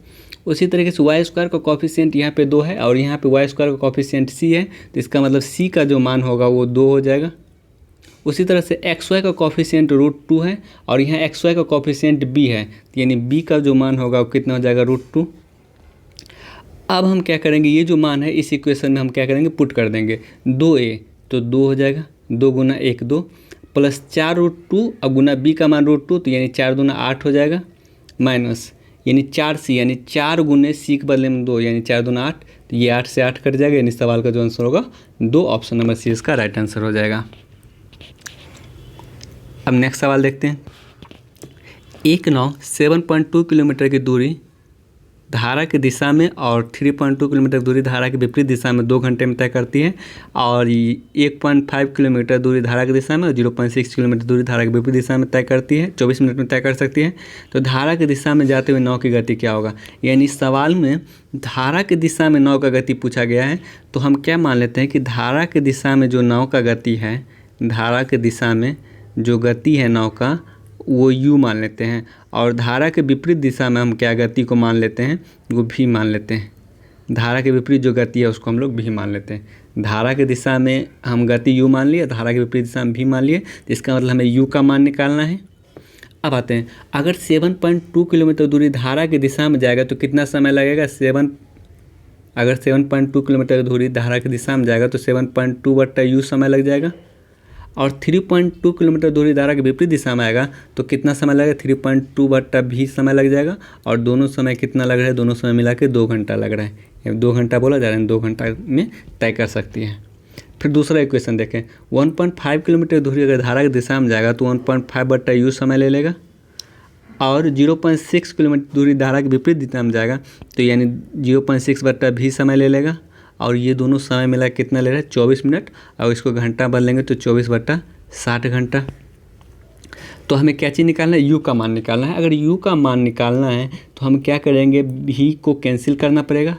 उसी तरीके से y² का कॉफिशिएंट यहाँ पे 2 है और यहाँ पे y² का कॉफिशिएंट c है, तो इसका मतलब c का जो मान होगा वो 2 हो जाएगा। उसी तरह से xy का कॉफिशिएंट √2 है और यहाँ xy का कॉफिशिएंट b है, यानी b का जो मान होगा वो कितना हो जाएगा, √2। अब हम क्या करेंगे, ये जो मान है इस इक्वेशन में हम क्या करेंगे, पुट कर देंगे 2a, तो 2 हो जाएगा, 2 गुना 1 2 प्लस 4√2 और गुना b का मान √2, तो यानी 4 दूना 8 हो जाएगा, माइनस यानी 4c, यानी 4 गुने c के बदले में 2, यानी 4 दूना 8, तो ये 8 से 8 कट जाएगा, यानी सवाल का जो आंसर होगा 2, ऑप्शन नंबर सी इसका राइट आंसर हो जाएगा। अब नेक्स्ट सवाल देखते हैं। एक नाव 7.2 किलोमीटर की दूरी धारा की दिशा में और 3.2 किलोमीटर दूरी धारा की विपरीत दिशा में 2 घंटे में तय करती है, और 1.5 किलोमीटर दूरी धारा की दिशा में और 0.6 किलोमीटर दूरी धारा की विपरीत दिशा में तय करती है, 24 मिनट में तय कर सकती है। तो धारा की दिशा में जाते हुए नाव की गति क्या होगा, यानी इस सवाल में धारा की दिशा में नाव का गति पूछा गया है, तो हम क्या मान लेते हैं कि धारा की दिशा में जो नाव का गति है, धारा की दिशा में जो गति है नाव का वो u मान लेते हैं, और धारा के विपरीत दिशा में हम क्या गति को मान लेते हैं, वो v मान लेते हैं। धारा के विपरीत जो गति है उसको हम लोग v मान लेते हैं। धारा की दिशा में हम गति u मान लिए, धारा के विपरीत दिशा में v मान लिए, तो इसका मतलब हमें u का मान निकालना है। अब आते हैं, अगर 7.2 किलोमीटर दूरी धारा की दिशा में जाएगा तो कितना समय लगेगा, अगर 7.2 किलोमीटर दूरी धारा की दिशा में जाएगा तो 7.2/u समय लग जाएगा, और 3.2 किलोमीटर दूरी धारा के विपरीत दिशा में आएगा तो कितना समय लगेगा, 3.2/v समय लग जाएगा, और दोनों समय कितना लग रहा है, दोनों समय मिला के 2 घंटा लग रहा है, 2 घंटा बोला जा रहा है, 2 घंटा में तय कर सकती है। फिर दूसरा इक्वेशन देखें, 1.5 किलोमीटर दूरी अगर धारा की दिशा में जाएगा तो 1.5/u समय ले लेगा, और 0.6 किलोमीटर दूरी धारा के विपरीत दिशा में जाएगा तो यानी 0.6/v समय ले लेगा, और ये दोनों समय मिला कितना ले रहा है, 24 मिनट, और इसको घंटा बदलेंगे तो 24/60 घंटा। तो हमें क्या चीज़ निकालना है, u का मान निकालना है। अगर u का मान निकालना है तो हम क्या करेंगे, v को कैंसिल करना पड़ेगा,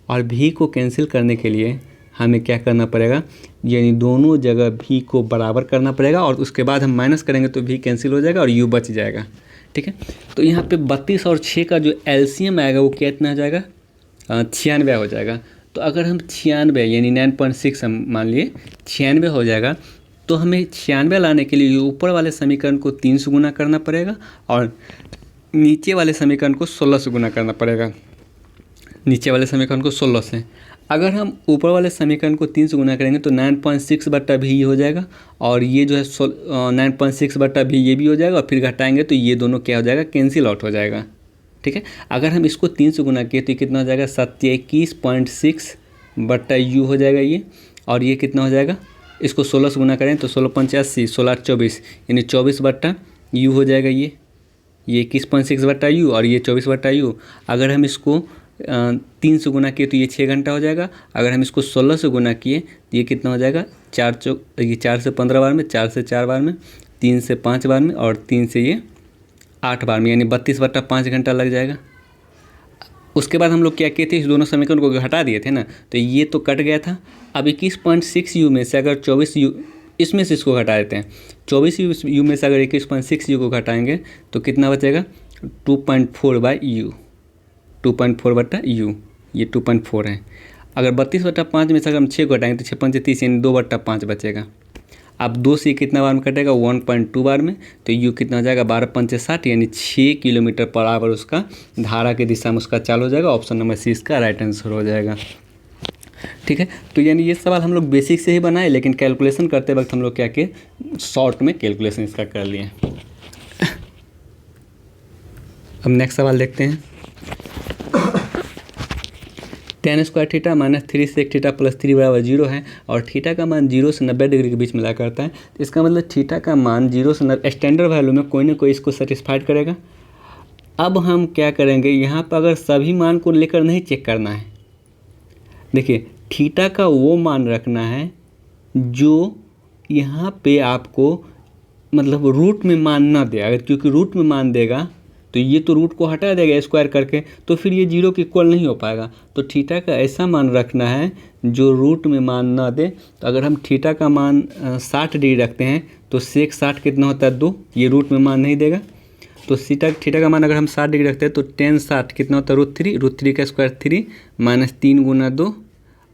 और v को कैंसिल करने के लिए हमें क्या करना पड़ेगा, यानी दोनों जगह v को बराबर करना पड़ेगा, और उसके बाद हम माइनस करेंगे तो v कैंसिल हो जाएगा और u बच जाएगा। ठीक है, तो यहाँ पे 32 और 6 का जो एलसीएम आएगा वो कितना हो जाएगा, 96 हो जाएगा। तो अगर हम 96 यानी 9.6 हम मान लिए 96 हो जाएगा, तो हमें 96 लाने के लिए ऊपर वाले समीकरण को 3 से गुना करना पड़ेगा और नीचे वाले समीकरण को 16 से गुना करना पड़ेगा, नीचे वाले समीकरण को 16 से। अगर हम ऊपर वाले समीकरण को 3 से गुना करेंगे तो 9.6/v हो जाएगा, और ये जो है 9.6/v ये भी हो जाएगा, और फिर घटाएंगे तो ये दोनों क्या हो जाएगा, कैंसिल आउट हो जाएगा। ठीक है, अगर हम इसको 3 से गुना किए तो ये कितना हो जाएगा, 21.6/u हो जाएगा ये, और ये कितना हो जाएगा, इसको 16 से गुना करें तो 16×5 = 16 24, यानी 24/u हो जाएगा ये 21.6/u और ये 24/u। अगर हम इसको 3 से गुना किए तो ये 6 घंटा हो जाएगा। अगर हम इसको 16 से गुना किए तो ये कितना हो जाएगा, 4 से 15 बार में, 4 से 4 बार में, 3 से 5 बार में, और 3 से ये 8 बार में, यानी 32/5 घंटा लग जाएगा। उसके बाद हम लोग क्या किए थे, इस दोनों समीकरण को घटा दिए थे ना, तो ये तो कट गया था। अब 21.6u में से अगर 24u, इसमें से इसको घटा देते हैं, 24u में से अगर 21.6u को घटाएंगे तो कितना बचेगा, 2.4/u, 2.4/u, ये 2.4 है। अगर 32/5 में से अगर हम 6 को घटाएंगे तो 6×5 यानी 2/5 बचेगा। अब 2 से कितना बार में कटेगा, 1.2 बार में, तो u कितना हो जाएगा, 12×5 = 60, यानी 6 किलोमीटर पर आवर उसका धारा की दिशा में उसका चाल हो जाएगा। ऑप्शन नंबर सी इसका राइट आंसर हो जाएगा। ठीक है, तो यानी ये सवाल हम लोग बेसिक से ही बनाए, लेकिन कैलकुलेशन करते वक्त हम लोग क्या किए, शॉर्ट में कैलकुलेशन इसका कर लिए। अब नेक्स्ट सवाल देखते हैं। tan² θ - 3 sec θ + 3 = 0 है, और थीटा का मान 0 से 90 डिग्री के बीच मिला करता है। तो इसका मतलब थीटा का मान 0 से 90, स्टैंडर्ड वैल्यू में कोई ना कोई इसको सेटिस्फाइड करेगा। अब हम क्या करेंगे, यहाँ पर अगर सभी मान को लेकर नहीं चेक करना है, देखिए थीटा का वो मान रखना है जो यहाँ पे आपको मतलब रूट में मान ना दे। अगर क्योंकि रूट में मान देगा तो ये तो रूट को हटा देगा स्क्वायर करके, तो फिर ये जीरो के इक्वल नहीं हो पाएगा। तो थीटा का ऐसा मान रखना है जो रूट में मान ना दे। तो अगर हम थीटा का मान 60 डिग्री रखते हैं तो सेक 60 कितना होता है 2, ये रूट में मान नहीं देगा। तो थीटा का मान अगर हम 60 डिग्री रखते हैं तो टेन 60 कितना होता है √3 का स्क्वायर 3 माइनस 3 गुना 2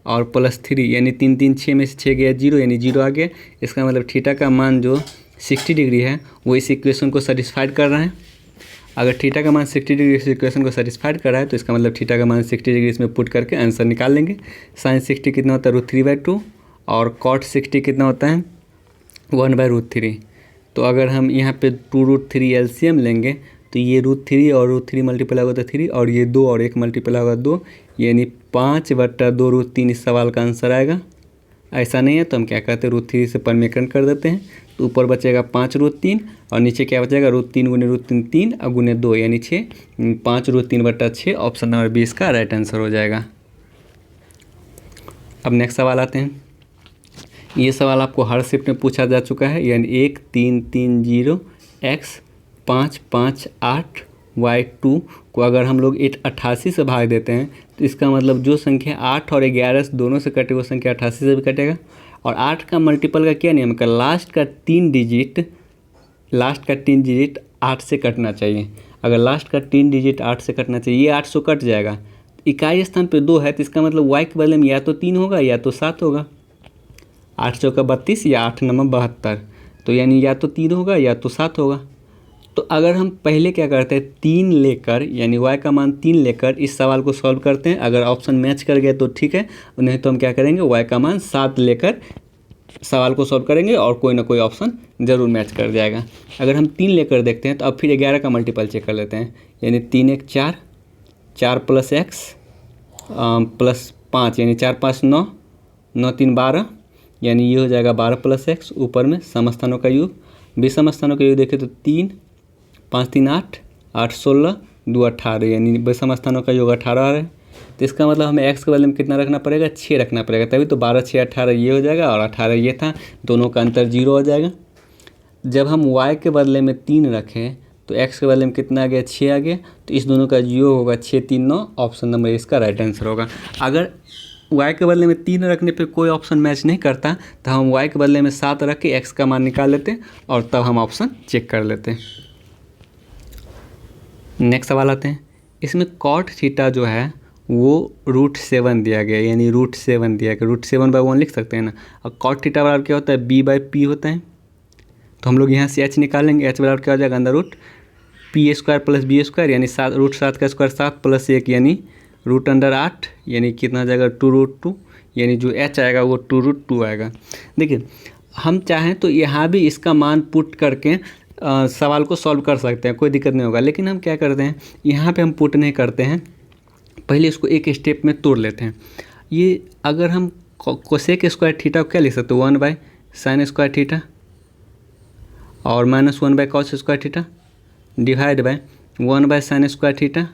और प्लस 3 यानी 3 3 6 में से 6 गया 0 यानी 0 आ गया। इसका मतलब थीटा का मान जो 60 डिग्री है वो इस इक्वेशन को सेटिस्फाइड कर रहा है। अगर थीटा का मान 60 डिग्री इस इक्वेशन को सेटिस्फाइड कर रहा है तो इसका मतलब थीटा का मान 60 डिग्री इसमें पुट करके आंसर निकाल लेंगे। साइन 60 कितना होता है √3/2 और कॉट 60 कितना होता है 1/√3। तो अगर हम यहाँ पे 2√3 एलसीएम लेंगे तो ये √3 और √3 मल्टीप्लाई होगा तो 3 और ये 2 और 1 मल्टीप्लाई होगा 2 यानी 5/2√3 इस सवाल का आंसर आएगा। ऐसा नहीं है तो हम क्या करते हैं √3 से परमीकरण कर देते हैं, तो ऊपर बचेगा 5√3 और नीचे क्या बचेगा √3 गुने √3 3 और गुने 2 यानी 6, 5√3/6 ऑप्शन नंबर 20 का राइट आंसर हो जाएगा। अब नेक्स्ट सवाल आते हैं। ये सवाल आपको हर शिफ्ट में पूछा जा चुका है, यानी 1 3 3 0 x 5 5 8 y2 को अगर हम लोग 88 से भाग देते हैं तो इसका मतलब जो संख्या 8 और 11 दोनों से कटे वो संख्या 88 से भी कटेगा। और 8 का मल्टीपल का क्या नियम है, लास्ट का 3 डिजिट 8 से कटना चाहिए। अगर लास्ट का 3 डिजिट 8 से कटना चाहिए, ये 800 कट जाएगा। इकाई स्थान पे 2 है तो इसका मतलब y के बदले में या तो 3 होगा या तो 7 होगा। 8 चौका 32 या 8 नंबर 72, तो यानी या तो 3 होगा या तो 7 होगा। तो अगर हम पहले क्या करते हैं 3 लेकर यानी y का मान 3 लेकर इस सवाल को सॉल्व करते हैं। अगर ऑप्शन मैच कर गया तो ठीक है, नहीं तो हम क्या करेंगे y का मान 7 लेकर सवाल को सॉल्व करेंगे और कोई ना कोई ऑप्शन ज़रूर मैच कर जाएगा। अगर हम 3 लेकर देखते हैं तो अब फिर 11 का मल्टीपल चेक कर लेते हैं, यानी 3 1 4 4 प्लस x प्लस 5 यानी 4 5 9 9 3 12 यानी ये हो जाएगा 12 प्लस x, ऊपर में समस्थानों का योग, विषम स्थानों का योग देखें तो 3 5 3 8 8 16 2 18 यानी विषम स्थानों का योग 18 है। तो इसका मतलब हमें x के बदले में कितना रखना पड़ेगा 6 रखना पड़ेगा, तभी तो 12 6 18 ये हो जाएगा और 18 ये था, दोनों का अंतर 0 हो जाएगा। जब हम y के बदले में 3 रखें तो x के बदले में कितना आ गया 6 आ गया, तो इस दोनों का योग होगा 6 3 9, ऑप्शन नंबर इसका राइट आंसर होगा। अगर y के बदले में 3 रखने पे कोई ऑप्शन मैच नहीं करता तो हम y के बदले में 7 रख के x का मान निकाल लेते हैं और तब हम ऑप्शन चेक कर लेते हैं। नेक्स्ट सवाल आते हैं। इसमें कॉट थीटा जो है वो √7 दिया गया, यानी √7 दिया गया, √7/1 लिख सकते हैं ना। और कॉट थीटा बराबर क्या होता है b/p होता है, तो हम लोग यहाँ से h निकालेंगे। h बराबर क्या हो जाएगा अंदर √p² प्लस b² यानी √7 का स्क्वायर 7 प्लस 1 यानी √8 यानी कितना हो जाएगा 2√2 यानी जो h आएगा वो 2√2 आएगा। देखिए हम चाहें तो यहाँ भी इसका मान पुट करके सवाल को सॉल्व कर सकते हैं, कोई दिक्कत नहीं होगा। लेकिन हम क्या करते हैं यहाँ पे हम पुट नहीं करते हैं, पहले इसको एक स्टेप में तोड़ लेते हैं। ये अगर हम कोसेक स्क्वायर थीटा को क्या लिख सकते हैं 1/sin² थीटा और -1/cos² theta divide by 1/sin² theta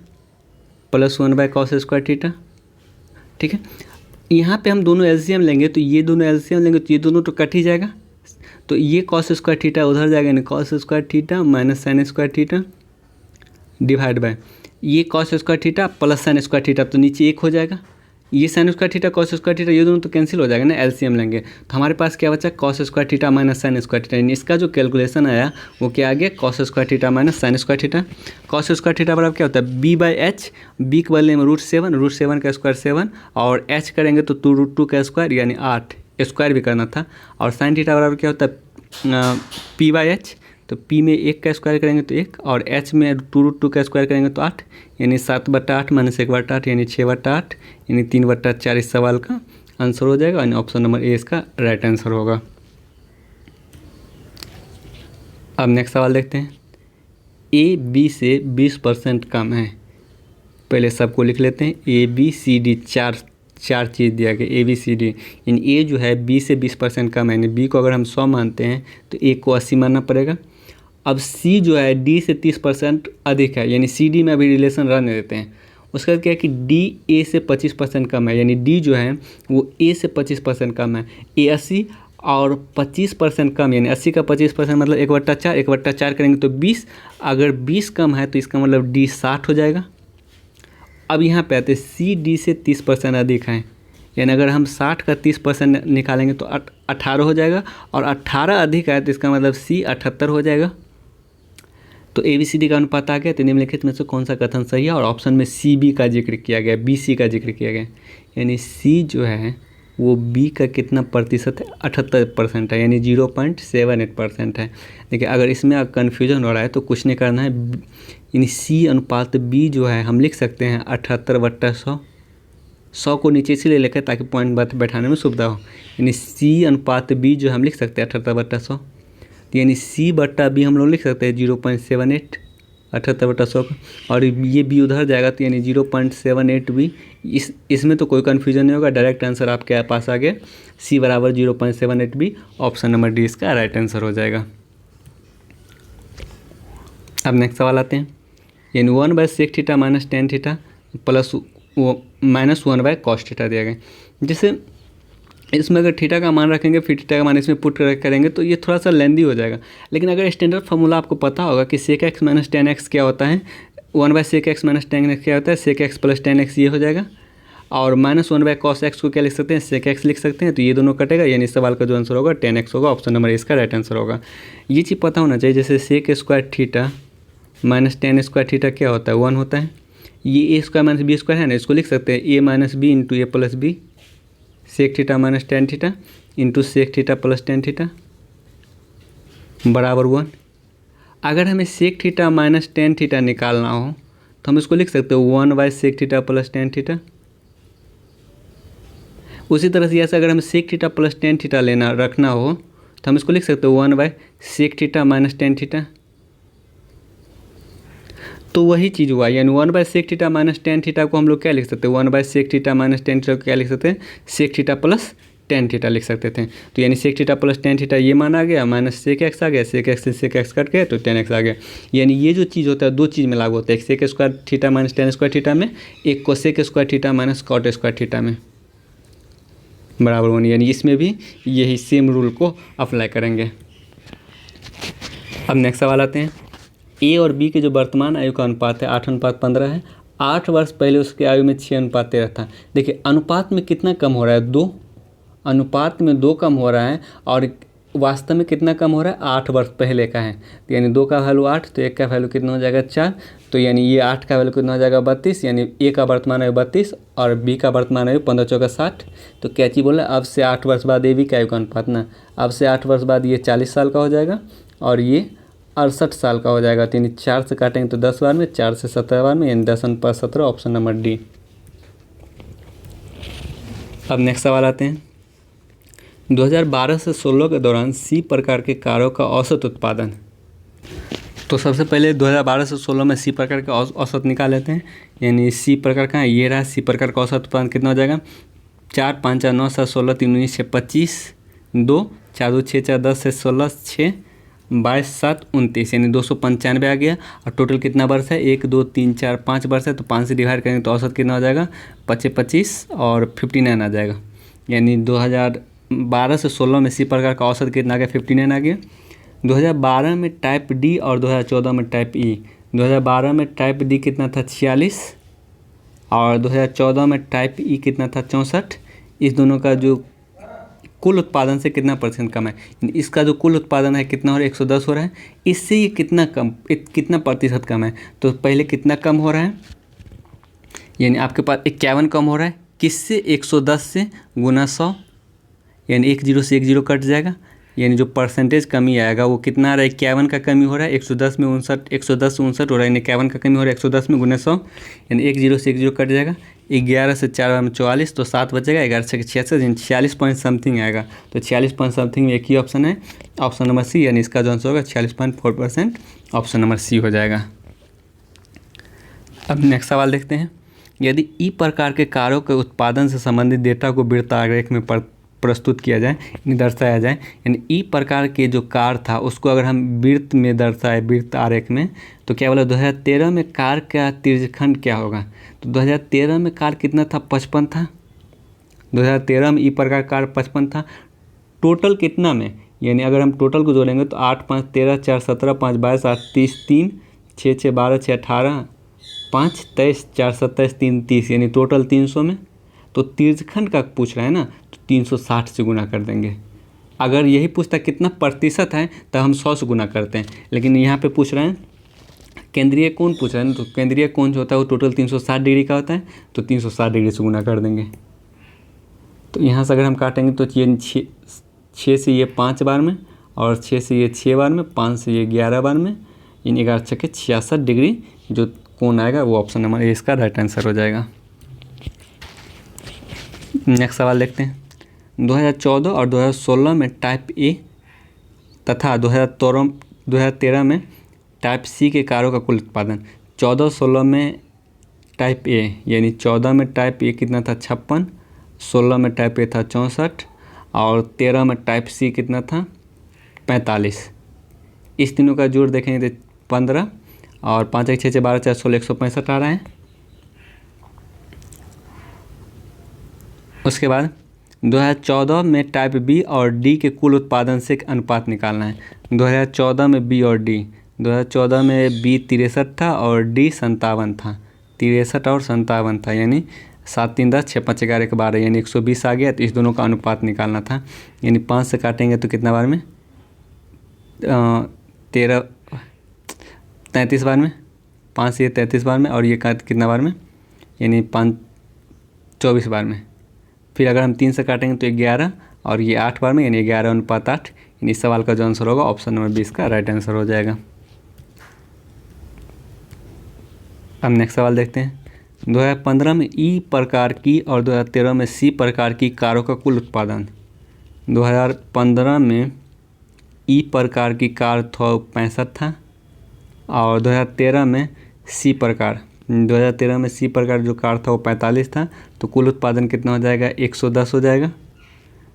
plus 1/cos² theta. ठीक है, यहाँ पे हम दोनों एलसीएम लेंगे तो ये दोनों एलसीएम लेंगे तो ये दोनों तो कट ही जाएगा, तो ये cos² थीटा उधर जाएगा यानी cos² theta minus sin² theta divide by ये cos² theta plus sin² theta, तो नीचे 1 हो जाएगा। ये sin² थीटा cos² थीटा ये दोनों तो कैंसिल हो जाएगा ना, एलसीएम लेंगे तो हमारे पास क्या बचा cos² theta minus sin² theta, यानी इसका जो कैलकुलेशन आया वो क्या आ गया cos² theta minus sin² theta. cos² theta बराबर क्या होता है b/h, b के बदले में √7 का स्क्वायर 7 और h करेंगे तो 2√2 का स्क्वायर यानी 8 स्क्वायर भी करना था। और sin थीटा बराबर क्या होता है p/h, तो p में 1 का स्क्वायर करेंगे तो 1 और h में 2√2 का स्क्वायर करेंगे तो 8 यानी 7/8 माइनस 1/8 यानी 6/8 यानी 3/4 इस सवाल का आंसर हो जाएगा, यानी ऑप्शन नंबर ए इसका राइट आंसर होगा। अब नेक्स्ट सवाल देखते हैं। ए बी से 20% कम है, पहले सबको लिख लेते हैं। ए बी सी डी चार चीज़ दिया गया ए बी सी डी, यानी ए जो है बी से 20% कम है, यानी बी को अगर हम 100 मानते हैं तो ए को 80 मानना पड़ेगा। अब सी जो है डी से 30% अधिक है, यानी सी डी में अभी रिलेशन रहने देते हैं। उसके बाद क्या है कि डी ए से 25% कम है, यानी डी जो है वो ए से 25% कम है। ए 80 और 25% कम, यानी 80 का 25% मतलब 1/4, 1/4 करेंगे तो 20। अगर 20 कम है तो इसका मतलब डी 60 हो जाएगा। अब यहाँ पे आते सी डी से 30% अधिक है, यानी अगर हम 60 का 30% निकालेंगे तो 18 हो जाएगा, और 18 अधिक है तो इसका मतलब सी 78 हो जाएगा। तो ए बी सी डी का अनुपात आ गया। तो निम्नलिखित में से कौन सा कथन सही है, और ऑप्शन में सी बी का जिक्र किया गया, बी सी का जिक्र किया गया, यानी सी जो है वो बी का कितना प्रतिशत है, 78% है, यानी 0.78% है। देखिए अगर इसमें कन्फ्यूजन हो रहा है तो कुछ नहीं करना है, यानी सी अनुपात बी जो है हम लिख सकते हैं 78/100। 100 को नीचे से ले लेकर ताकि पॉइंट बैठाने में सुविधा हो, यानी सी अनुपात बी जो हम लिख सकते हैं 78/100। तो यानी सी बट्टा बी हम लोग लिख सकते हैं 0.78, 78/100 का, और ये बी उधर जाएगा तो यानी 0.78 बी। इसमें तो कोई कन्फ्यूजन नहीं होगा, डायरेक्ट आंसर आपके पास आ गया, सी बराबर 0.78 बी। ऑप्शन नंबर डी इसका राइट आंसर हो जाएगा। अब नेक्स्ट सवाल आते हैं, यानी 1/sec theta minus tan theta plus वो -1/cos थीटा दिया गया। जैसे इसमें अगर थीटा का मान रखेंगे फिर थीटा का मान इसमें पुट करेंगे तो ये थोड़ा सा लेंदी हो जाएगा। लेकिन अगर स्टैंडर्ड फार्मूला आपको पता होगा कि sec x minus tan x क्या होता है, 1/sec x minus tan x क्या होता है, sec x plus tan x ये हो जाएगा, और -1/cos x को क्या लिख सकते हैं, sec x लिख सकते हैं। तो ये दोनों कटेगा, यानी इस सवाल का जो आंसर होगा tan x होगा। ऑप्शन नंबर इसका राइट आंसर होगा। ये चीज़ पता होना चाहिए, जैसे sec² theta minus tan² theta क्या होता है, 1 होता है। ये a² माइनस b² है ना, इसको लिख सकते हैं a minus b into a plus b, sec theta minus tan theta into sec theta plus tan theta बराबर 1। अगर हमें sec theta minus tan theta निकालना हो तो हम इसको लिख सकते हैं 1/sec theta plus tan theta. उसी तरह से ऐसा अगर हमें sec theta plus tan theta रखना हो तो हम इसको लिख सकते हैं 1/sec theta minus tan theta. तो वही चीज़ हुआ, यानी 1/sec theta minus tan theta को हम लोग क्या लिख सकते हैं, 1/sec theta minus tan theta को क्या लिख सकते हैं, sec theta plus tan theta लिख सकते थे। तो यानी sec theta plus tan theta ये मान आ गया, माइनस sec x आ गया, sec x से sec x कट गया तो tan x आ गया। यानी ये जो चीज़ होता है दो चीज़ में लागू होता है, एक sec² theta minus tan² theta में, एक को sec² theta minus cot² theta में बराबर 1। यानी इसमें भी यही सेम रूल को अप्लाई करेंगे। अब नेक्स्ट सवाल आते हैं, ए और बी के जो वर्तमान आयु का अनुपात है 8:15 है। 8 वर्ष पहले उसके आयु में 6:13 था। देखिए अनुपात में कितना कम हो रहा है, 2, अनुपात में 2 कम हो रहा है, और वास्तव में कितना कम हो रहा है, 8 वर्ष पहले का है। तो यानी 2 का वैल्यू 8, तो 1 का वैल्यू कितना हो जाएगा 4। तो यानी ये 8 का वैल्यू कितना हो जाएगा 32, यानी ए का वर्तमान आयु 32 और बी का वर्तमान आयु 15×4 = 60। तो क्या चीज़ बोला, अब से 8 वर्ष बाद ए बी का आयु का अनुपात ना, अब से 8 वर्ष बाद ये 40 साल का हो जाएगा और ये 68 साल का हो जाएगा। तो यानी 4 से काटेंगे तो 10 बार में, 4 से 17 बार में, यानी 10/17। Option number D. अब नेक्स्ट सवाल आते हैं, 2012 से 16 के दौरान सी प्रकार के कारों का औसत उत्पादन। तो सबसे पहले 2012 से 16 में सी प्रकार का औसत निकाल लेते हैं। यानी सी प्रकार का ये रहा, सी प्रकार का औसत उत्पादन कितना हो जाएगा, 4 5 4 9 7 16 3 19 6 25 2 4 2 6 4 10 16 6 22 7 29, यानी 295 आ गया। और टोटल कितना वर्ष है, 1 2 3 4 5 वर्ष है। तो 5 से डिवाइड करेंगे तो औसत कितना हो जाएगा, 25 और 59 आ जाएगा। यानी 2012 से 16 में सी प्रकार का औसत कितना आ गया, 59 आ गया। 2012 में टाइप डी और 2014 में टाइप ई। 2012 में टाइप डी कितना था, 46, और 2014 में टाइप ई कितना था, 64। इस दोनों का जो कुल उत्पादन से कितना % कम है, इसका जो कुल उत्पादन है कितना हो रहा है, 110 हो रहा है। इससे ये कितना प्रतिशत कम है, तो पहले कितना कम हो रहा है, यानी आपके पास 51 कम हो रहा है। किससे, 110 से गुना 100, यानी 1 0 से 1 0 कट जाएगा। यानी जो परसेंटेज कमी आएगा वो कितना आ रहा है, 51 का कमी हो रहा है, 110 में 110 से 59 हो रहा है, यानी 51 का कमी हो रहा है 110 में गुना 100, यानी 1 0 से 1 0 कट जाएगा। 11 से 4 में 44, तो 7 बचेगा। 11 से 66, यानी 46 पॉइंट समथिंग आएगा। तो 46 पॉइंट समथिंग में एक ही ऑप्शन है, ऑप्शन नंबर सी, यानी इसका जो आंसर होगा 46.4%, ऑप्शन नंबर सी हो जाएगा। अब नेक्स्ट सवाल देखते हैं, यदि ई प्रकार के कारों के उत्पादन से संबंधित डेटा को वृत्त आरेख में प्रस्तुत किया जाए यानी दर्शाया जाए। यानी ई प्रकार के जो कार था उसको अगर हम वृत्त में दर्शाए, वृत्त आरेख में, तो क्या बोला 2013 में कार का तिर्यखंड क्या होगा। तो 2013 में कार कितना था, 55 था। 2013 में ई प्रकार कार 55 था। टोटल कितना में, यानी अगर हम टोटल को जोड़ेंगे तो 8 5 13 4 17 5 22 8 30 3 6 6 12 6 18 5 23 4 27 3 30, यानी टोटल 300 में। तो तिर्यखंड का पूछ रहा है ना, तो 360 से गुना कर देंगे। अगर यही पूछता कितना प्रतिशत है तो हम 100 से गुना करते हैं, लेकिन यहाँ पे पूछ रहे हैं केंद्रीय कोण पूछ रहा है ना, तो केंद्रीय कोण जो होता है वो टोटल 360 डिग्री का होता है, तो 360 डिग्री से गुना कर देंगे। तो यहाँ से अगर हम काटेंगे तो ये 6 से ये 5 बार में, और 6 से ये 6 बार में, 5 से ये 11 बार में, इन 11 छक्के 66 डिग्री जो कोण आएगा वो ऑप्शन नंबर ए इसका राइट आंसर हो जाएगा। नेक्स्ट सवाल देखते हैं। 2014 और 2016 में टाइप ए तथा 2013 में टाइप सी के कारों का कुल उत्पादन। 14-16 में टाइप ए, यानी 14 में टाइप ए कितना था 56, 16 में टाइप ए था 64, और 13 में टाइप सी कितना था 45। इस तीनों का जोड़ देखेंगे तो 15, और 5 1 6 6 12 4 16 165 आ रहा है। उसके बाद 2014 में टाइप बी और डी के कुल उत्पादन से एक अनुपात निकालना है। 2014 में बी और डी, 2014 में बी 63 था और डी 57 था। 63 और 57 था, यानी 7 3 10 6 5 11 के 12, यानी 120 आ गया। तो इस दोनों का अनुपात निकालना था, यानी 5 से काटेंगे तो कितना बार में 33 बार में, 5 से ये 33 बार में, और ये कितना बार में, यानी 24 बार में। फिर अगर हम 3 से काटेंगे तो 11, और ये 8 बार में, यानी 11/8। यानी इस सवाल का जो आंसर होगा ऑप्शन नंबर 20 का राइट आंसर हो जाएगा। अब नेक्स्ट सवाल देखते हैं। 2015 में ई प्रकार की और 2013 में सी प्रकार की कारों का कुल उत्पादन। 2015 में ई प्रकार की कार था 65 था, और 2013 में सी प्रकार, 2013 में सी प्रकार जो कार था वो 45 था। तो कुल उत्पादन कितना हो जाएगा, 110 हो जाएगा।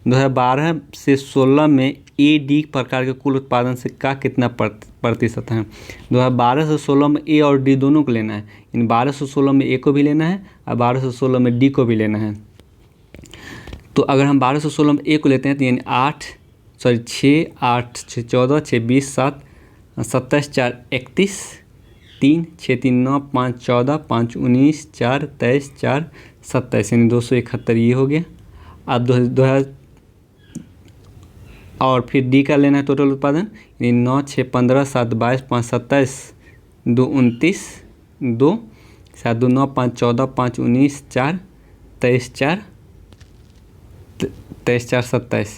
2012 से 16 में ए डी प्रकार के कुल उत्पादन से का कितना प्रतिशत है। 2012 से 16 में ए और डी दोनों को लेना है, इन 12 से 16 में ए को भी लेना है और 12 से 16 में डी को भी लेना है। तो अगर हम 12 से 16 में ए को लेते हैं तो यानी 6 8 6 14 6 20 7 27 4 31 3 6 3 9 5 14 5 19 4 23 4 27, यानी 271 ये हो गया। अब 2000 और फिर डी का लेना है टोटल उत्पादन, यानी 9 6 15 7 22 5 27 2 29 2 7 2 9 5 14 5 19 4 23 4 27,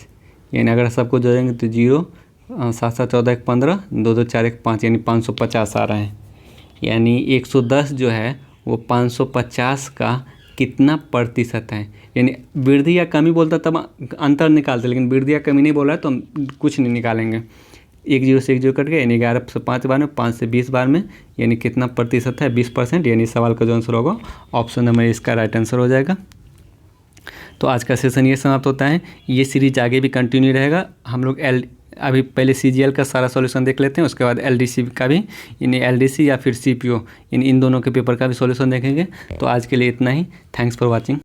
यानी अगर सबको जोड़ेंगे तो 0 7 7 14 1 15 2 2 4 1 5, यानी 550 आ रहा है। यानी 110 जो है वो 550 का कितना प्रतिशत है, यानी वृद्धि या कमी बोलता तब अंतर निकालते, लेकिन वृद्धि या कमी नहीं बोल रहा है तो हम कुछ नहीं निकालेंगे। 1 0 से 1 0 कट गया, यानी 11 से 5 बार में, 5 से 20 बार में, यानी कितना प्रतिशत है 20%। यानी सवाल का जो आंसर होगा ऑप्शन नंबर इसका राइट आंसर हो जाएगा। तो आज का सेशन ये समाप्त होता है। ये सीरीज आगे भी कंटिन्यू रहेगा। हम लोग अभी पहले CGL का सारा सॉल्यूशन देख लेते हैं, उसके बाद LDC का भी, यानी LDC या फिर CPO, इन दोनों के पेपर का भी सॉल्यूशन देखेंगे। तो आज के लिए इतना ही। Thanks for watching.